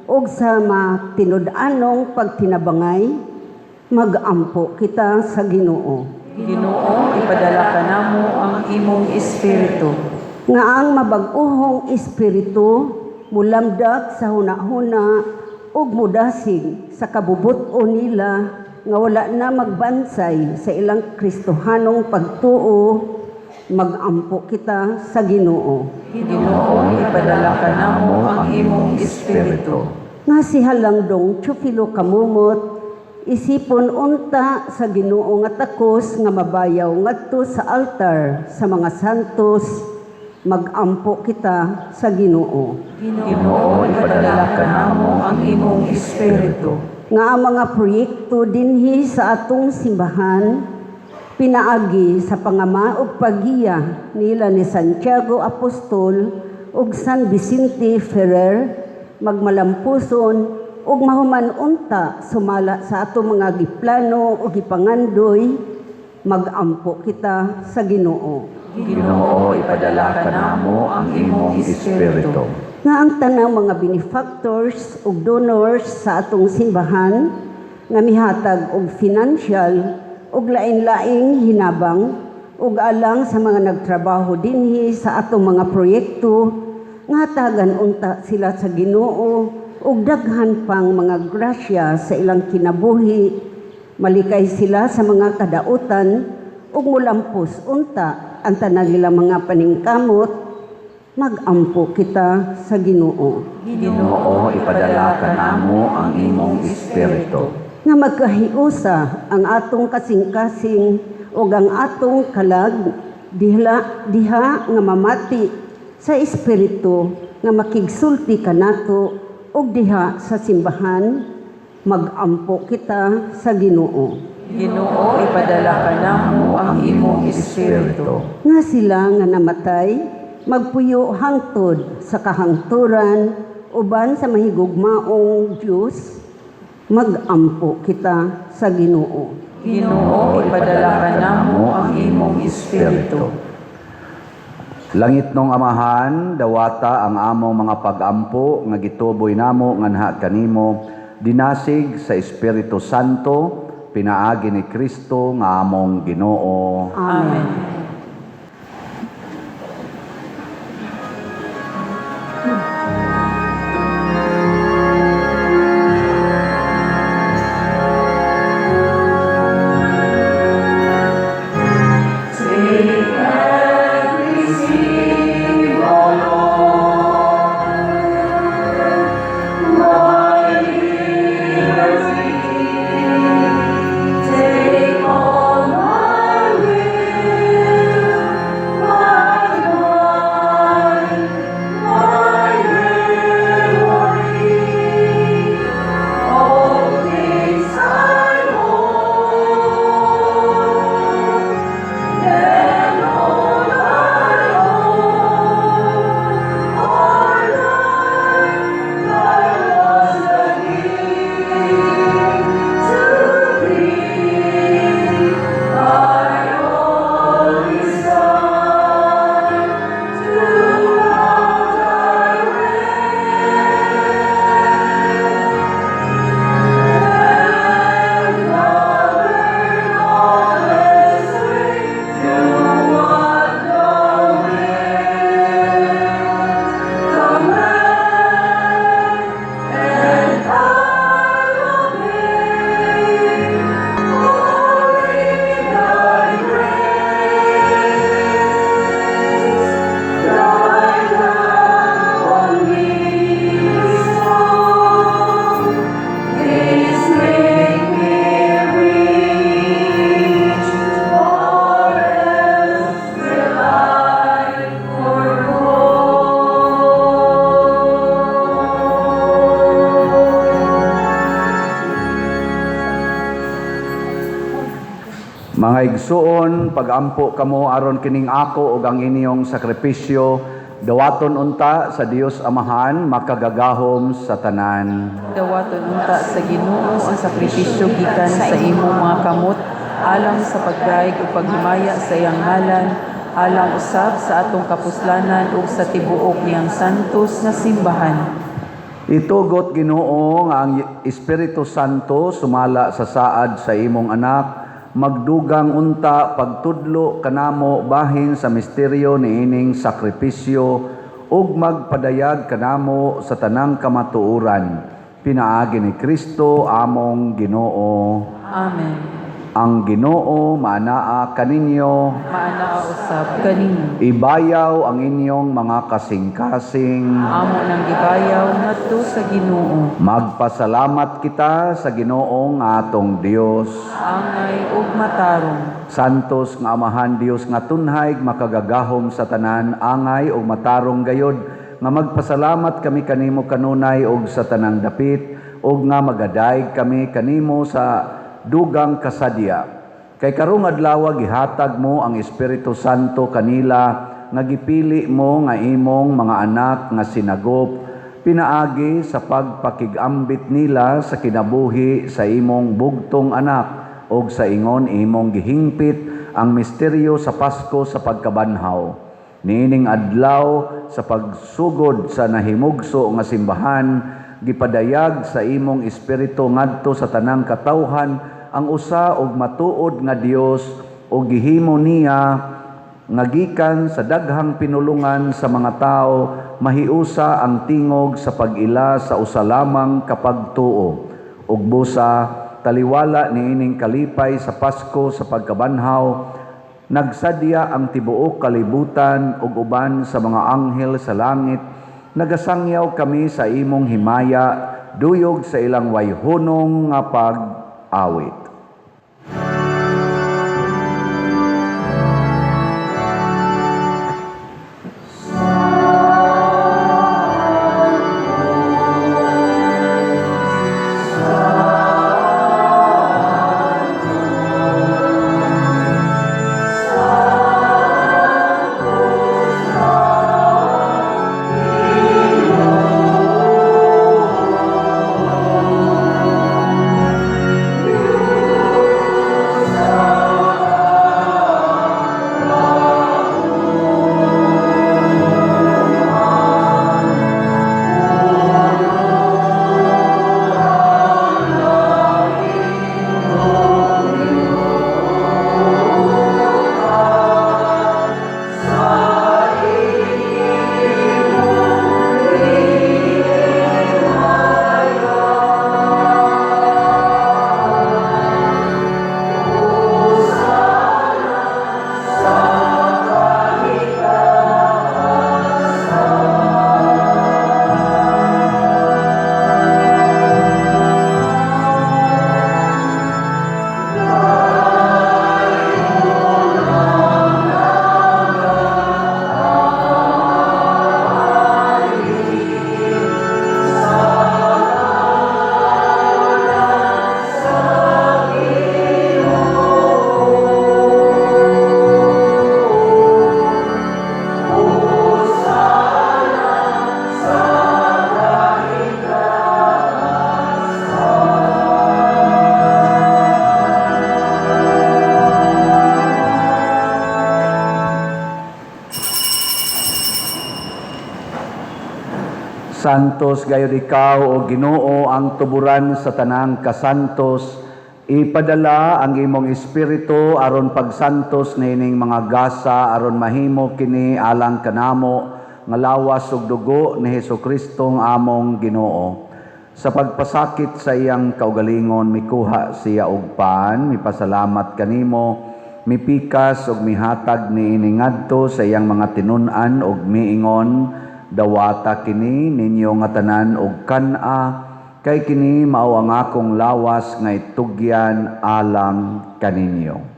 ug sa matinud-anong pagtinabangay, magampo kita sa Ginoo. Ginoo, ipadala ka namo ang imong Espiritu. Nga ang mabag-ohong Espiritu mulamdak sa hunahuna ug mudasig sa kabubuton nila nga wala na magbansay sa ilang Kristohanong pagtuo, magampo kita sa Ginoo. Ginoo, ipadala ka namo ang imong Espiritu. Nga si Halangdong Teofilo Kamumot, isipon unta sa Ginoo nga takos nga mabayaw ngadto sa altar sa mga santos, magampo kita sa Ginoo. Ginoo, ipadala ka namo ang imong Espiritu. Nga ang mga proyekto dinhi sa atong simbahan, pinaagi sa pangama ug paggiya nila ni Santiago Apostol ug San Vicente Ferrer, magmalampuson ug mahuman unta sumala sa atong mga giplano ug gipangandoy, magampo kita sa Ginoo. Ginoo, ipadala ka namo ang imong Espiritu. Nga ang tanang mga benefactors ug donors sa atong simbahan nga mihatag og financial ug lain-laing hinabang ug alang sa mga nagtrabaho dinhi sa atong mga proyekto, nga tagan unta sila sa Ginoo ug daghan pang mga grasya sa ilang kinabuhi, malikay sila sa mga kadautan ug mulampos unta ang tanan nilang mga paningkamot, magampo kita sa Ginoo. Ginoo, ipadala ka namo ang imong Espiritu. Nga magkahiusa ang atong kasing-kasing ug ang atong kalag diha nga mamati sa Espiritu nga makigsulti kanato ug diha sa simbahan, magampo kita sa Ginoo. Ginoo, ipadala ka namo ang imong Espiritu. Nga sila nga namatay, magpuyo hangtod sa kahangturan uban sa mahigugmaong Diyos, magampo kita sa Ginoo. Ginoo, ipadala ka namo ang imong Espiritu. Langit nung Amahan, dawata ang among mga pag-ampo nga gituboy namo nganha kanimo, dinasig sa Espiritu Santo, pinaagi ni Kristo nga among Ginoo. Amen. Igsuon pagampo kamo aron kining ako ug ang inyong sakripisyo dawaton unta sa Dios Amahan makagagahom sa tanan. Dawaton unta sa Ginoo ang sakripisyo gikan sa imong mga kamot alang sa pagdaig ug paghimaya sa iyang ngalan, alang usab sa atong kapuslanan ug sa tibuok niyang santos nga simbahan. Itugot Ginoo nga ang Espiritu Santo sumala sa saad sa imong anak, magdugang unta pagtudlo kanamo bahin sa misteryo niining sakripisyo ug magpadayag kanamo sa tanang kamatuoran. Pinaagi ni Kristo among Ginoo. Amen. Ang Ginoo maanaa kaninyo, Maanaa usab kaninyo. ibayaw ang inyong mga kasing-kasing. Amo nang gibayaw ngadto sa Ginoo. Magpasalamat kita sa Ginoong atong Dios. Angay ug matarong. Santos nga Amahan Dios nga tunhay makagagahom sa tanan, angay ug matarong gayod nga magpasalamat kami kanimo kanunay ug sa tanang dapit ug nga magadayeg kami kanimo sa dugang kasadya. Kay karong adlaw gihatag mo ang Espiritu Santo kanila nga gipili mo nga imong mga anak nga sinagop, pinaagi sa pagpakigambit nila sa kinabuhi sa imong bugtong anak ug sa ingon imong gihingpit ang misteryo sa Pasko sa pagkabanhaw. Niining adlaw sa pagsugod sa nahimugso nga simbahan, gipadayag sa imong Espiritu ngadto sa tanang katawhan ang usa og matuod nga Dios o gihimo niya nga gikan sa daghang pinulungan sa mga tao mahiusa ang tingog sa pag-ila sa usa lamang kapagtuo ug busa taliwala niining kalipay sa Pasko sa pagkabanhaw nagsadya ang tibuok kalibutan ug uban sa mga anghel sa langit nagasangyaw kami sa imong himaya duyog sa ilang wayhunong nga pag-awit. Santos gayud ikaw o Ginoo ang tuburan sa tanang kasantos, ipadala ang imong espiritu aron pagsantos nining mga gasa aron mahimo kini alang kanamo nga lawas ug dugo ni Hesukristo among Ginoo. Sa pagpasakit sa iyang kaugalingon mikuha siya og paan, mipasalamat kanimo, mipikas ug mihatag niini ngadto sa iyang mga tinun-an ug miingon, dawata kini ninyo nga tanan og kan-a kay kini mao ang akong lawas nga itugyan alang kaninyo.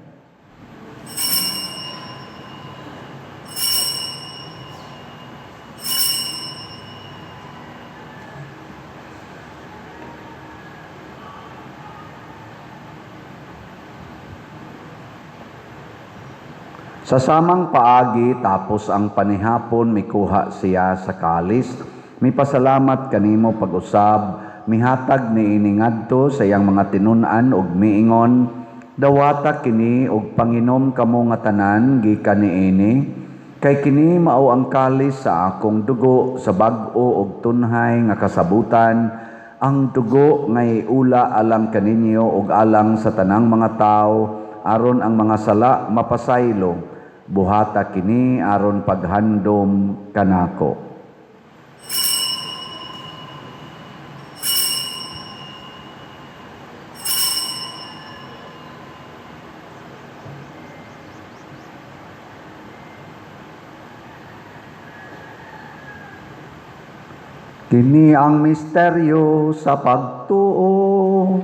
Sa samang paagi tapos ang panihapon mikuha siya sa kalis, mipasalamat kanimo pag-usab, mihatag ni iningadto sa iyang mga tinunan ug miingon, dawata kini og panginom kamo nga tanan gikan niini, kay kini mao ang kalis sa akong dugo sa bag-o ug tunhay nga kasabutan, ang dugo nga iula alang kaninyo ug alang sa tanang mga tawo aron ang mga sala mapasaylo. Buhata kini aron paghandom kanako. Kini ang misteryo sa pagtuo.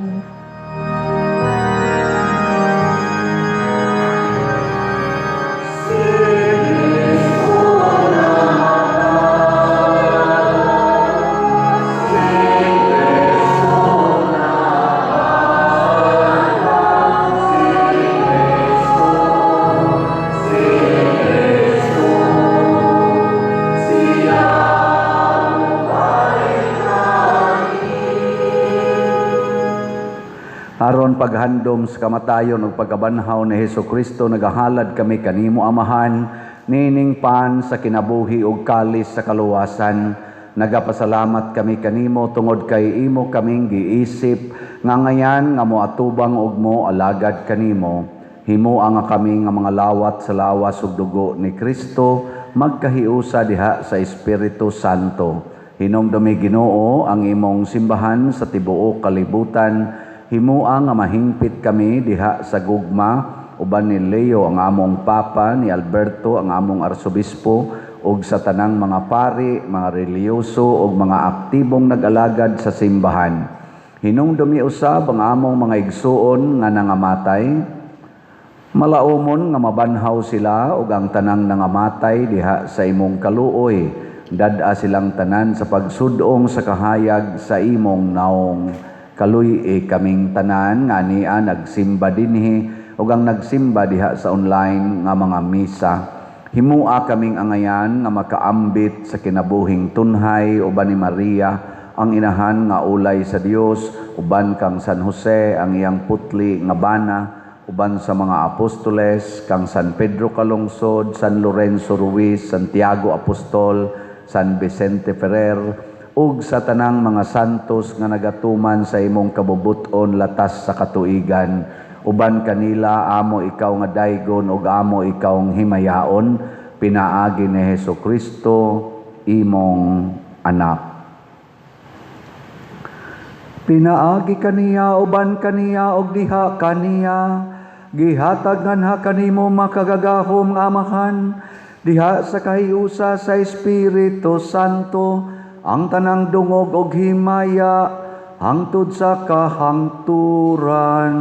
Aron paghandom sa kamatayon ug pagkabanhaw ni Hesukristo, nagahalad kami kanimo Amahan, nining pan sa kinabuhi ug kalis sa kaluwasan. Nagapasalamat kami kanimo tungod kay imo kaming giisip nga ngayan nga moatubang ug mo alagad kanimo. Himua nga kami nga mga lawat sa lawas ug dugo ni Kristo magkahiusa diha sa Espiritu Santo. Hinumdumi Ginoo ang imong simbahan sa tibuok kalibutan. Himua nga mahingpit kami diha sa gugma uban ni Leo ang among papa, ni Alberto ang among arsobispo ug sa tanang mga pari, mga reliyoso ug mga aktibong nag-alagad sa simbahan. Hinumdumi usab ang among mga igsuon nga nangamatay. Malaumon nga mabanhaw sila ug ang tanang nangamatay diha sa imong kaluoy. Dad-a silang tanan sa pagsudong sa kahayag sa imong naong. Kaluy kaming tanan nga niya nagsimba dinhi ug ang nagsimba diha sa online nga mga misa. Himua kaming angayan nga makaambit sa kinabuhing tunhay uban ni Maria ang inahan nga ulay sa Dios, uban kang San Jose ang iyang putli nga bana, uban sa mga apostoles kang San Pedro Calungsod, San Lorenzo Ruiz, Santiago Apostol, San Vicente Ferrer, ug sa tanang mga santos nga nagatuman sa imong kabubuton latas sa katuigan. Uban kanila amo ikaw nga daygon ug amo ikaw nga himayaon, pinaagi ni Hesukristo imong anak. Pinaagi kaniya uban kaniya ug diha kaniya, gihatag nganha kanimo makagagahom nga Amahan, diha sa kahiusa sa Espiritu Santo, ang tanang dungog og himaya hangtod sa kahangturan.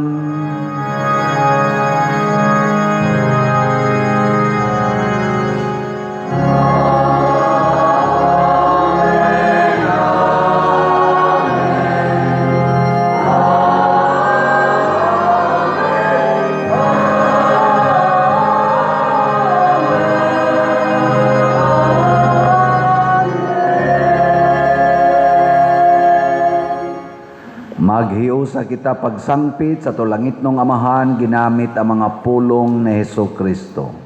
Maghiusa kita pagsangpit sa tulangit ng Amahan ginamit ang mga pulong ni Hesukristo.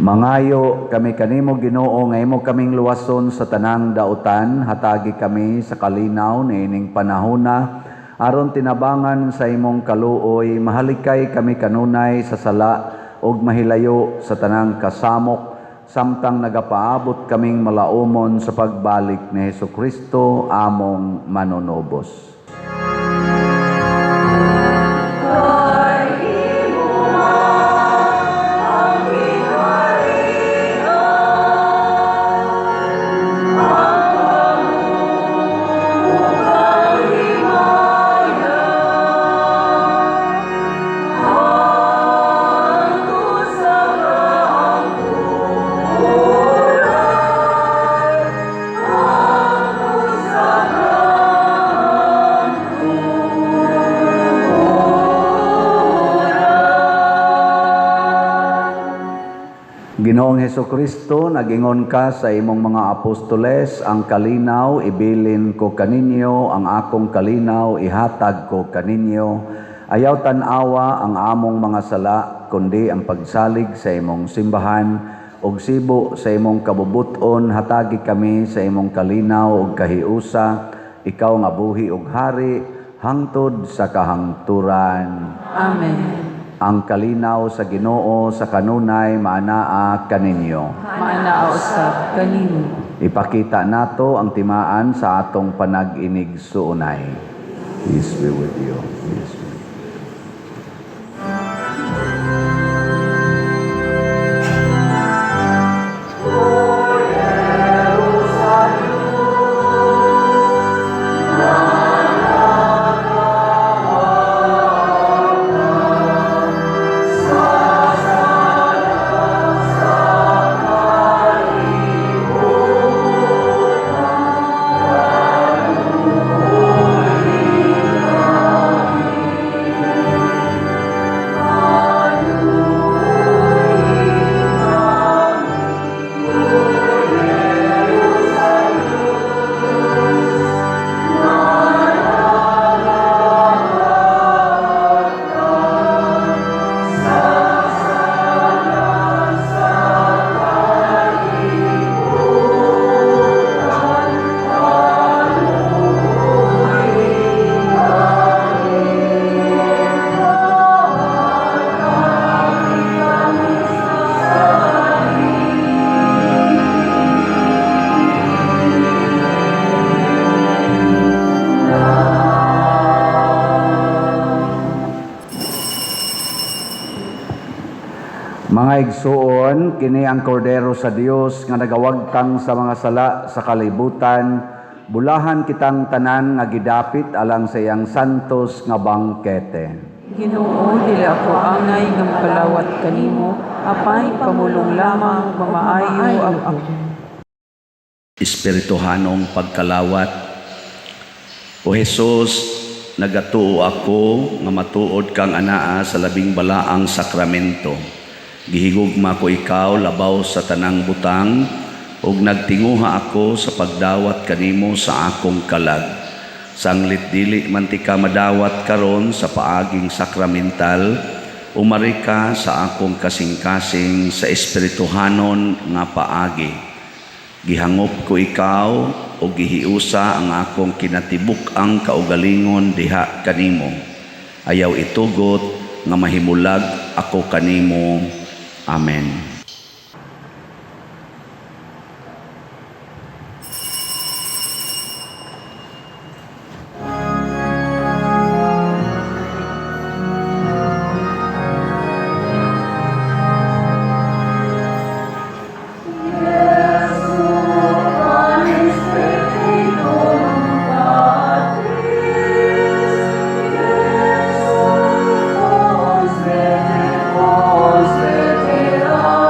Mangayo kami kanimo Ginoo nga imo kaming luwason sa tanang dautan, hatagi kami sa kalinaw niining panahona aron tinabangan sa imong kaluoy, mahalikay kami kanunay sa sala ug mahilayo sa tanang kasamok samtang nagapaabot kaming malaumon sa pagbalik ni Hesukristo among manunubos. Ginoong Hesukristo, nagingon ka sa imong mga apostoles, ang kalinaw ibilin ko kaninyo, ang akong kalinaw ihatag ko kaninyo. Ayaw tanawa ang among mga sala, kundi ang pagsalig sa imong simbahan, ug sibo sa imong kabubuton, hatagi kami sa imong kalinaw ug kahiusa, ikaw nga buhi ug hari, hangtod sa kahangturan. Amen. Ang kalinaw sa Ginoo sa kanunay maanaa kaninyo. Maanaa usab kanimo. Ipakita nato ang timaan sa atong panag-inig suunay. Peace be with you. Peace be. Mga igsuon, kini ang kordero sa Dios nga nagawagtang sa mga sala sa kalibutan, bulahan kitang tanan nga gidapit alang sa iyang santos nga bangkete. Ginoo, dili ako angay nga makalawat kanimo, apay pamulong lamang mamaayo ako. Espirituhanong pagkalawat. O Jesus, nagatuo ako nga matuod kang anaa sa labing balaang sakramento. Gihigugma ko ikaw labaw sa tanang butang, ug nagtinguha ako sa pagdawat kanimo sa akong kalag. Sanglit dili man ti ka madawat karon sa paaging sakramental, umari ka sa akong kasing-kasing sa espirituhanon nga paagi. Gihangop ko ikaw o gihiusa ang akong kinatibuk-ang kaugalingon diha kanimo. Ayaw itugot nga mahimulag ako kanimo. Amen. Vos vetera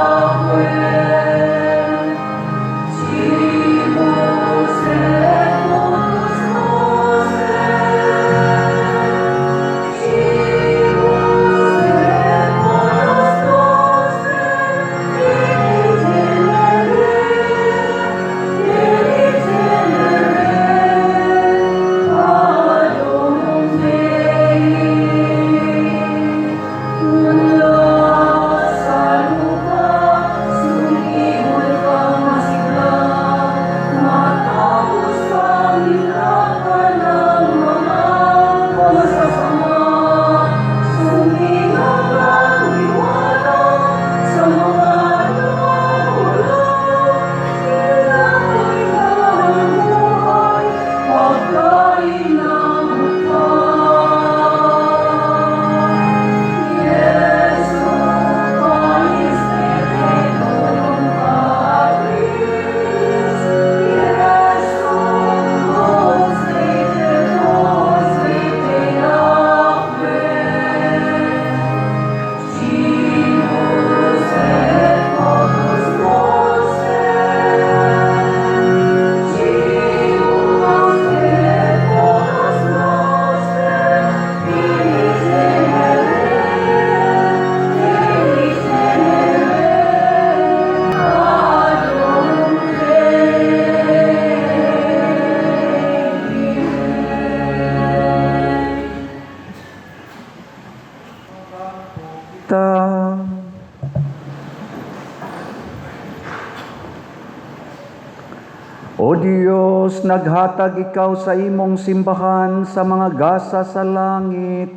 O Diyos, naghatag ikaw sa imong simbahan sa mga gasa sa langit.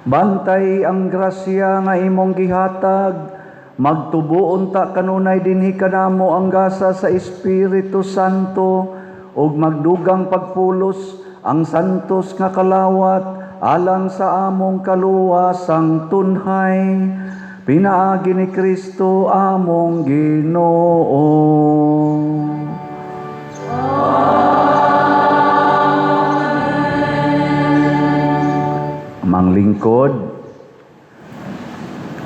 Bantay ang grasya nga imong gihatag. Magtubuon ta kanunay dinhi kanamo ang gasa sa Espiritu Santo ug magdugang pagpulos ang santos nga kalawat alang sa among kaluwasang tunhay. Pinaagi ni Kristo among Ginoo. Manglingkod,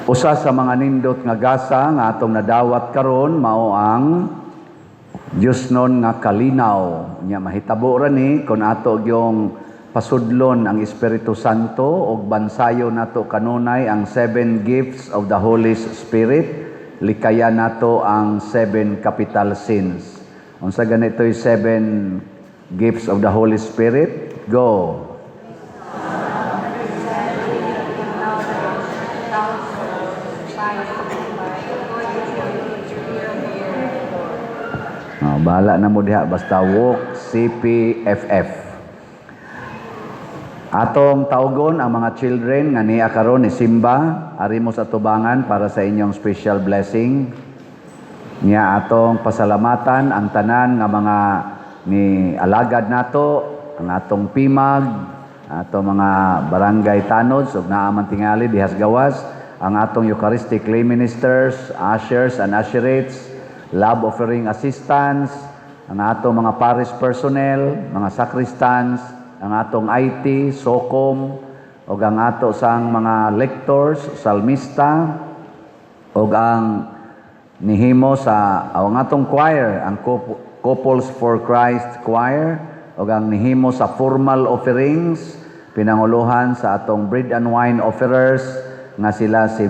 usa sa mga nindot nga gasa nga atong nadawat karon mao ang Diosnon nga kalinaw. Nya mahitabo ra ni kun ato gyung pasudlon ang Espiritu Santo ug bansayo nato kanunay ang 7 gifts of the Holy Spirit, likaya nato ang 7 capital sins. Unsa ganito'y 7 gifts of the Holy Spirit? Go. Bahala na mo diha basta walk CPFF. Atong tawgon ang mga children nga niya karon ni Simba, ari mo sa tubangan para sa inyong special blessing. Niya atong pasalamatan ang tanan nga mga ni alagad nato, ang atong pimag, atong mga barangay tanods ug naa man tingali dihas gawas, ang atong Eucharistic lay ministers, ushers and usherettes, love offering assistants, ang atong mga parish personnel, mga sacristans, ang atong IT, SOCOM, o ang ato sang mga lectors, salmista, o ang nihimo sa ang atong choir, ang Couples for Christ Choir, o ang nihimo sa formal offerings, pinanguluhan sa atong bread and wine offerers, nga sila si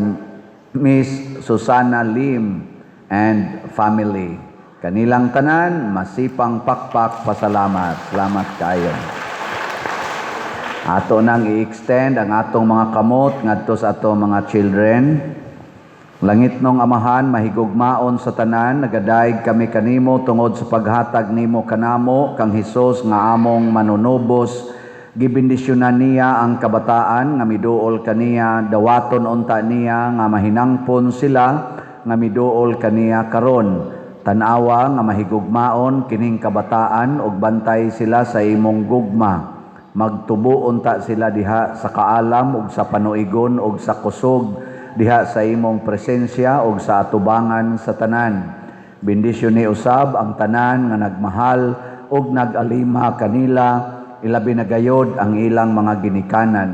Miss Susana Lim and family. Kanilang tanan, masipang pakpak pasalamat. Salamat kayo. Ato nang i-extend ang atong mga kamot ngadto sa atong mga children. Langit nung Amahan, mahigugmaon sa tanan, nagadaig kami kanimo tungod sa paghatag nimo kanamo kang Hesus nga among manunubos. Gibindisyonan niya ang kabataan nga miduol kaniya, dawaton unta niya nga mahinangpon sila nga miduol kaniya karon. Tanawa nga mahigugmaon kining kabataan ug bantay sila sa imong gugma. Magtubo unta sila diha sa kaalam ug sa panuigon ug sa kusog diha sa imong presensya ug sa atubangan sa tanan. Bendisyon ni usab ang tanan nga nagmahal ug nag-alima kanila, ilabi na gayod ang ilang mga ginikanan.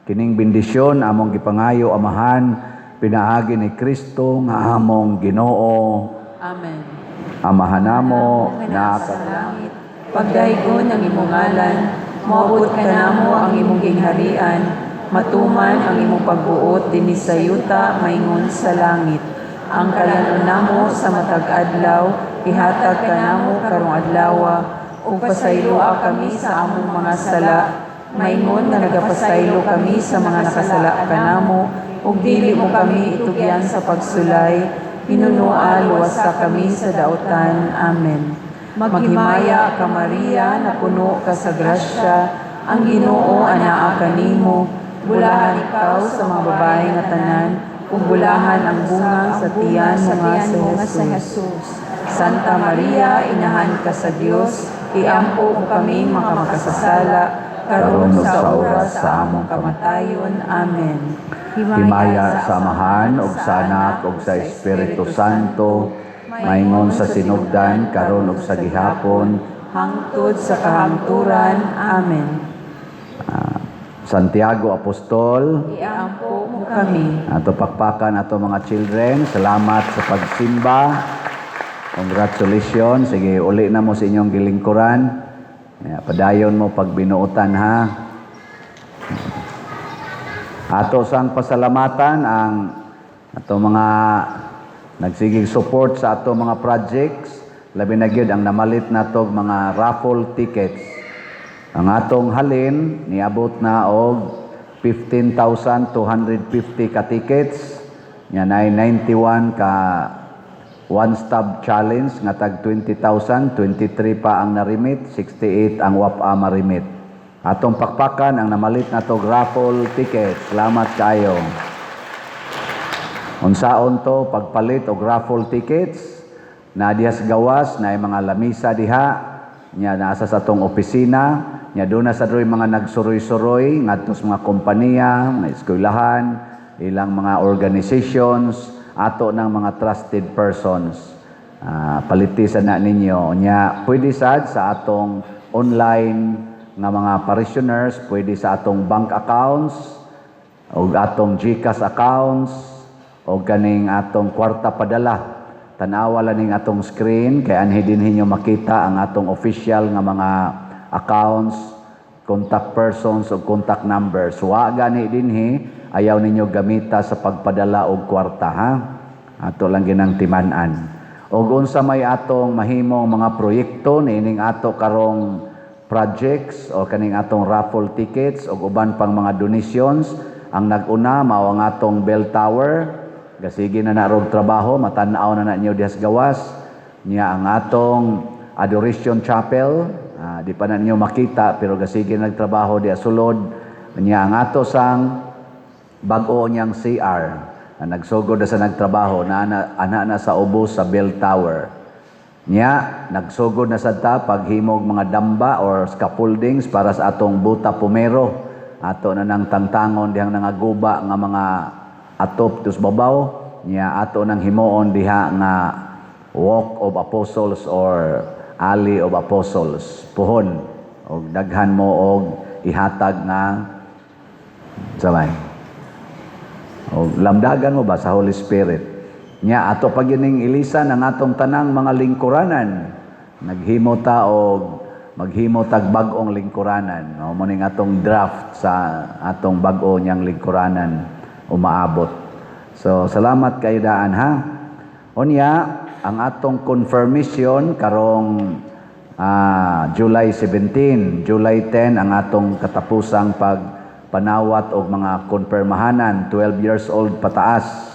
Kining bendisyon among gipangayo Amahan, pinaagi ni Kristo nga among Ginoo. Amen. Amahanamo na sa langit, pagdaygon ang imong ngalan, moabot ka namo ang imong gingharian, matuman ang imong pagbuot dinhi sa yuta maingon sa langit. Ang kalanon namo sa matag adlaw, ihatag ka namo karong adlaw, ug pasayloa kami sa among mga sala, maingon nga nagapasaylo kami sa mga nakasala kanamo, ug dili mo kami itugyan sa pagsulay, pinunua luwasa kami sa dautan. Amen. Maghimaya ka Maria, na puno ka sa grasya, ang Ginoo anaa kanimo, bulahan ikaw sa mga babae nga tanan, ug bulahan ang bunga sa tiyan mo nga sa Jesus. Santa Maria, inahan ka sa Dios, iampo mo kami makasasala, karon sa oras sa among kamatayon. Amen. himaya sa Amahan ug sa Anak ug sa Espiritu Santo, maingon sa sinugdan karon ug sa gihapon, hangtod sa kahangturan. Amen. Santiago Apostol, Iampo mo kami. ato pakpakan ato mga children. Salamat sa pagsimba. Congratulations. Sige, uli na mo sa inyong gilingkuran. Padayon mo pag binuutan, ha. Ato sang pasalamatan ang ato mga nagsigig support sa ato mga projects. Labi na gyud ang namalit nato mga raffle tickets. Ang atong halin niabot na og 15,250 ka tickets. Yan ay 91 ka One Stop Challenge nga tag 20,000, 23 pa ang narimit, 68 ang wapa marimit. Atong pakpakan ang namalit na to raffle ticket. Salamat kayo. Unsaon to pagpalit og raffle tickets? Na diha sa gawas na mga lamisa diha, nya nasa sa tong opisina, nya doon na sa doy mga nagsuroy-suroy ngadto sa mga kompanya, mga eskwelahan, ilang mga organizations, ato ng mga trusted persons. Palitisan na ninyo. Nya, pwede sad sa atong online nga mga parishioners, pwede sa atong bank accounts, o atong GCash accounts, o kaning atong kwarta padala. Tanawa lang ning atong screen, kaya anhi din ninyo makita ang atong official nga mga accounts, contact persons, o contact numbers. Wa gani dinhi, ayaw ninyo gamita sa pagpadala og kwarta, ha? Ato lang ginang timan-an. Og unsa may atong mahimong mga proyekto niining ato karong projects o kaning atong raffle tickets o uban pang mga donations, ang nag-una mao ang atong bell tower. Gasige na narog trabaho, matanaw na niyo diha sa gawas. Niya ang atong adoration chapel, di pa na niyo makita pero gasige nagtrabaho diha sulod. Niya ang ato sang bag-o niyang CR na nagsugod na sa nagtrabaho na ana sa ubos sa bell tower. Nya nagsugod na sa ta paghimog mga damba or scaffoldings para sa atong buta pumero. Ato na nang tangtangon dihang nangaguba nga mga atop tus babaw. Nya ato nang himuon diha nga walk of apostles or alley of apostles. Puhon og daghan mo og ihatag nga sabay. O lamdagan mo ba sa Holy Spirit? Nya ato pag yining ilisan ang atong tanang mga lingkuranan. Naghimo ta og maghimo tag bag-ong lingkuranan. Mao mo ning atong draft sa atong bag-o niyang lingkuranan umaabot. So salamat kayo daan, ha. Unya ang atong confirmation karong July 17, July 10 ang atong katapusang panawat og mga konpermahanan 12 years old pataas.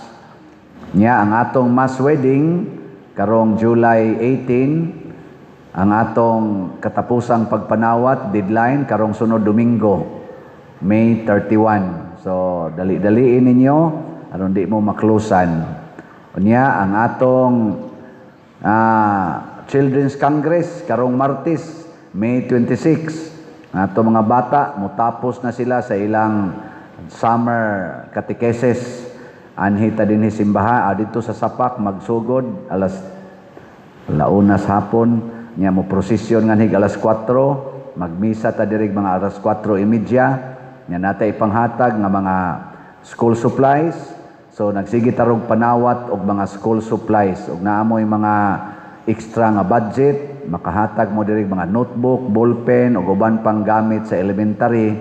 Nya ang atong mass wedding karong July 18, ang atong katapusang pagpanawat deadline karong sunod Domingo, May 31. So dali-daliin ninyo aron di mo maklusan. Unya ang atong Children's Congress karong Martes, May 26. Ato mga bata, mutapos na sila sa ilang summer catechesis. Anhita din simbaha, dito sa Sapak, magsugod, alas launas hapon, niya mo prosesyon nga hig alas 4, magmisa ta dirig mga alas 4:30, niya natay ipanghatag nga mga school supplies. So nagsige tarog panawat og mga school supplies, og naamoy mga extra nga budget, makahatag mo diri mga notebook, ballpen o uban pang gamit sa elementary,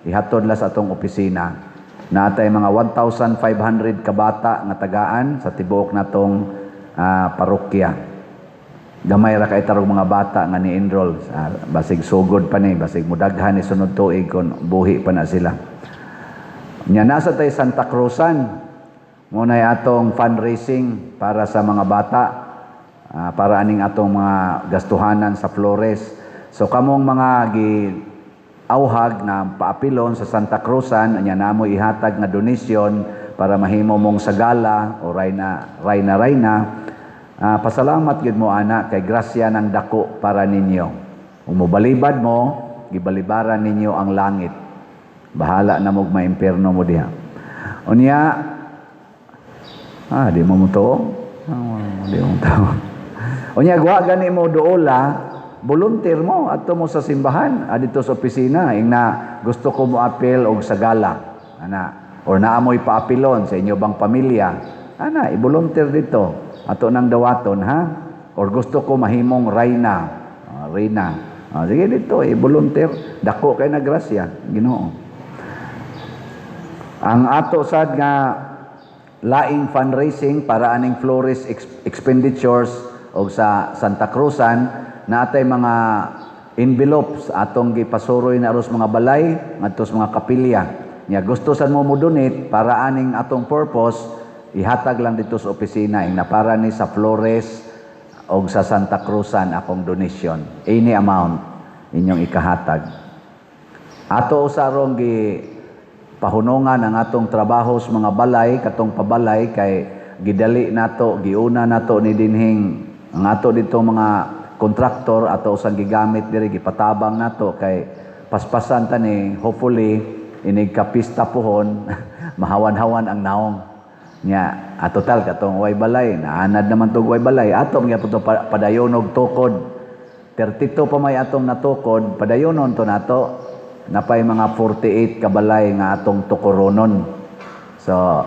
ihatod la sa atong opisina. Natay mga 1,500 kabata nga tagaan sa tibuok natong parokya. Gamay ra kay tarong mga bata nga ni-enroll, basig sugod pa ni, basig mudaghan ni sunod tuig kon buhi pa na sila. Nya nasa tay Santa Cruzan, muna atong fundraising para sa mga bata. Para aning atong mga gastuhanan sa Flores. So kamong mga giawhag na paapilon sa Santa Cruzan, anya namo ihatag nga donation para mahimo mong sagala o rayna. Pasalamat gid mo ana kay grasya ng dako para ninyo. Umubalibad mo, gibalibaran ninyo ang langit. Bahala na mog maimperno mo diha. Unya di mo to. Di mo to. Unya gwa gani mo doola, volunteer mo adto mo sa simbahan, adto sa opisina ingna gusto ko mo apil og sagala. Or naamoy paapilon sa inyo bang pamilya. I-volunteer dito. Ato nang dawaton, ha? Or gusto ko mahimong rayna. Sige dito, i-volunteer. Dako kay na grasya, Ginoo. Ang ato sad nga laing fundraising para aning Flores expenditures o sa Santa Cruzan, natay mga envelopes atong gipasuroy na aros mga balay ngadto sa mga kapilya. Nya gusto sad mo donate para aning atong purpose, ihatag lang dito sa opisina, na para ni sa Flores o sa Santa Cruzan akong donation. Any amount inyong ikahatag. Ato usarong gi pahunungan ang atong trabaho sa mga balay, katong pabalay kay gidali nato, giuna nato ni dinhing ang ato dito mga kontraktor ato usang gigamit diri gipatabang nato kay paspasan ta ni hopefully inig kapista pohon mahawan-hawan ang naong nya total katong way balay naanad naman tog way balay ato nga puto padayonog tukod 32 pa may atong natukod padayonon to nato napay mga 48 kabalay nga atong tukoronon so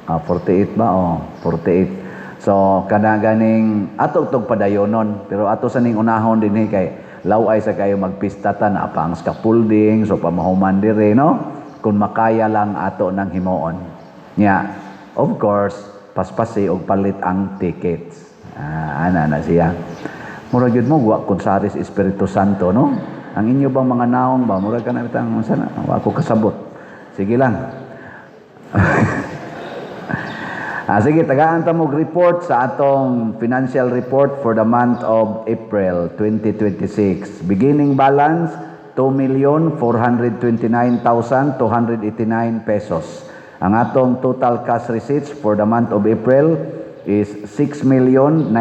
48 ba 48 so kana ganing ato tog padayonon pero ato sa ning unahon dinhi kay laway sa kayo magpistatan apa ang scaffolding so pamahuman dire no kung makaya lang ato nang himuon nya of course paspasi og palit ang tickets ana na siya mura gyud mo wa kunsaris Espiritu Santo no ang inyo bang mga naong ba mura kana bitang sana wa ko kasabot sige lang sige, tagaan ta mo report sa atong financial report for the month of April 2026. Beginning balance, 2,429,289 pesos. Ang atong total cash receipts for the month of April is 6,019,096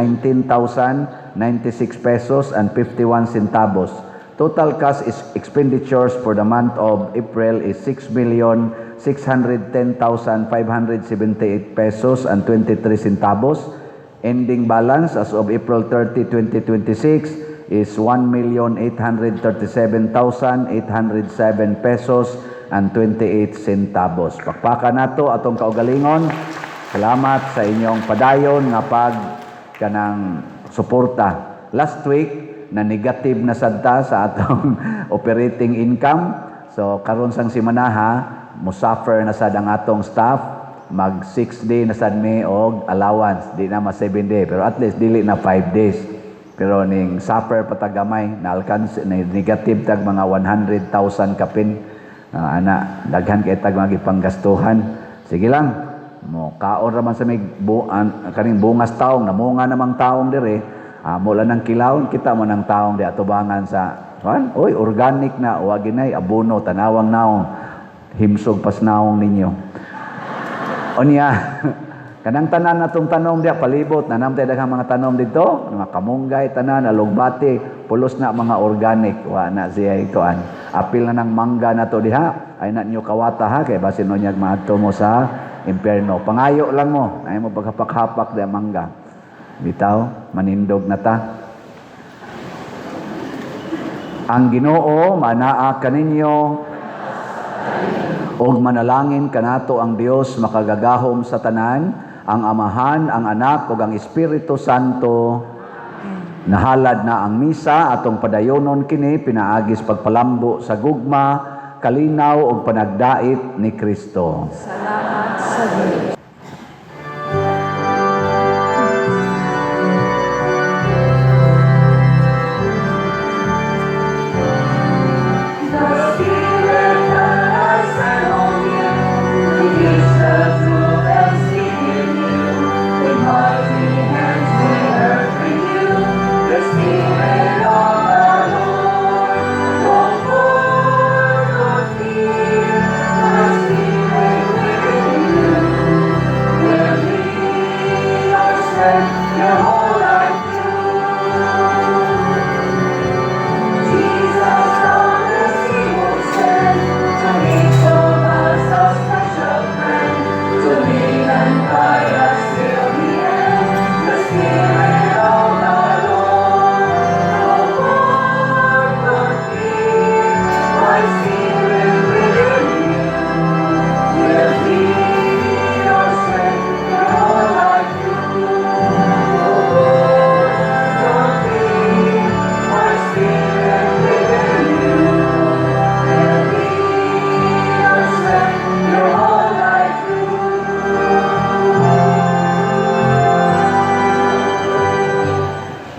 pesos and 51 centavos. Total cash expenditures for the month of April is 6,610,578 pesos and 23 centavos. Ending balance as of April 30, 2026 is 1,837,807 pesos and 28 centavos. Pakpakan nato atong kaugalingon. Salamat sa inyong padayon nga pag kanang suporta. Last week na negative na sadta sa atong operating income. So karon sang simanaha, musaffer na sad ang atong staff, mag 6 day na sad mi og allowance, di na ma 7 day, pero at least dili na 5 days. Pero ning suffer patagamay na alcance na negative tag mga 100,000 kapin. Ana daghan kay tag mga panggastuhan. Sige lang. Mo kaon ra man sa mig kaning bungas taong namunga namang taong dire. Mula ng kilawon kita mo ng taong di atubangan sa oy organic na wa ginay abono tanawang naong himsog pas naong ninyo onya kanang tanan natong tanom dia palibot na namtay daghang mga tanom dito mga kamunggay tanan alugbati pulos na mga organic wa na siya itoan apil na ng mangga nato diha ay na nyo kawata ha kay basin no nyag maadto mo sa impierno pangayo lang mo ay mo paghapak-hapak da mangga bitaw, manindog na ta. Ang Ginoo manaa kaninyo og manalangin kanato ang Dios makagagahom sa tanan, ang Amahan, ang Anak ug ang Espiritu Santo. Nahalad na ang misa atong padayonon kini pinaagis pagpalambo sa gugma, kalinaw ug panagdait ni Kristo. Salamat sa Diyos. Your holy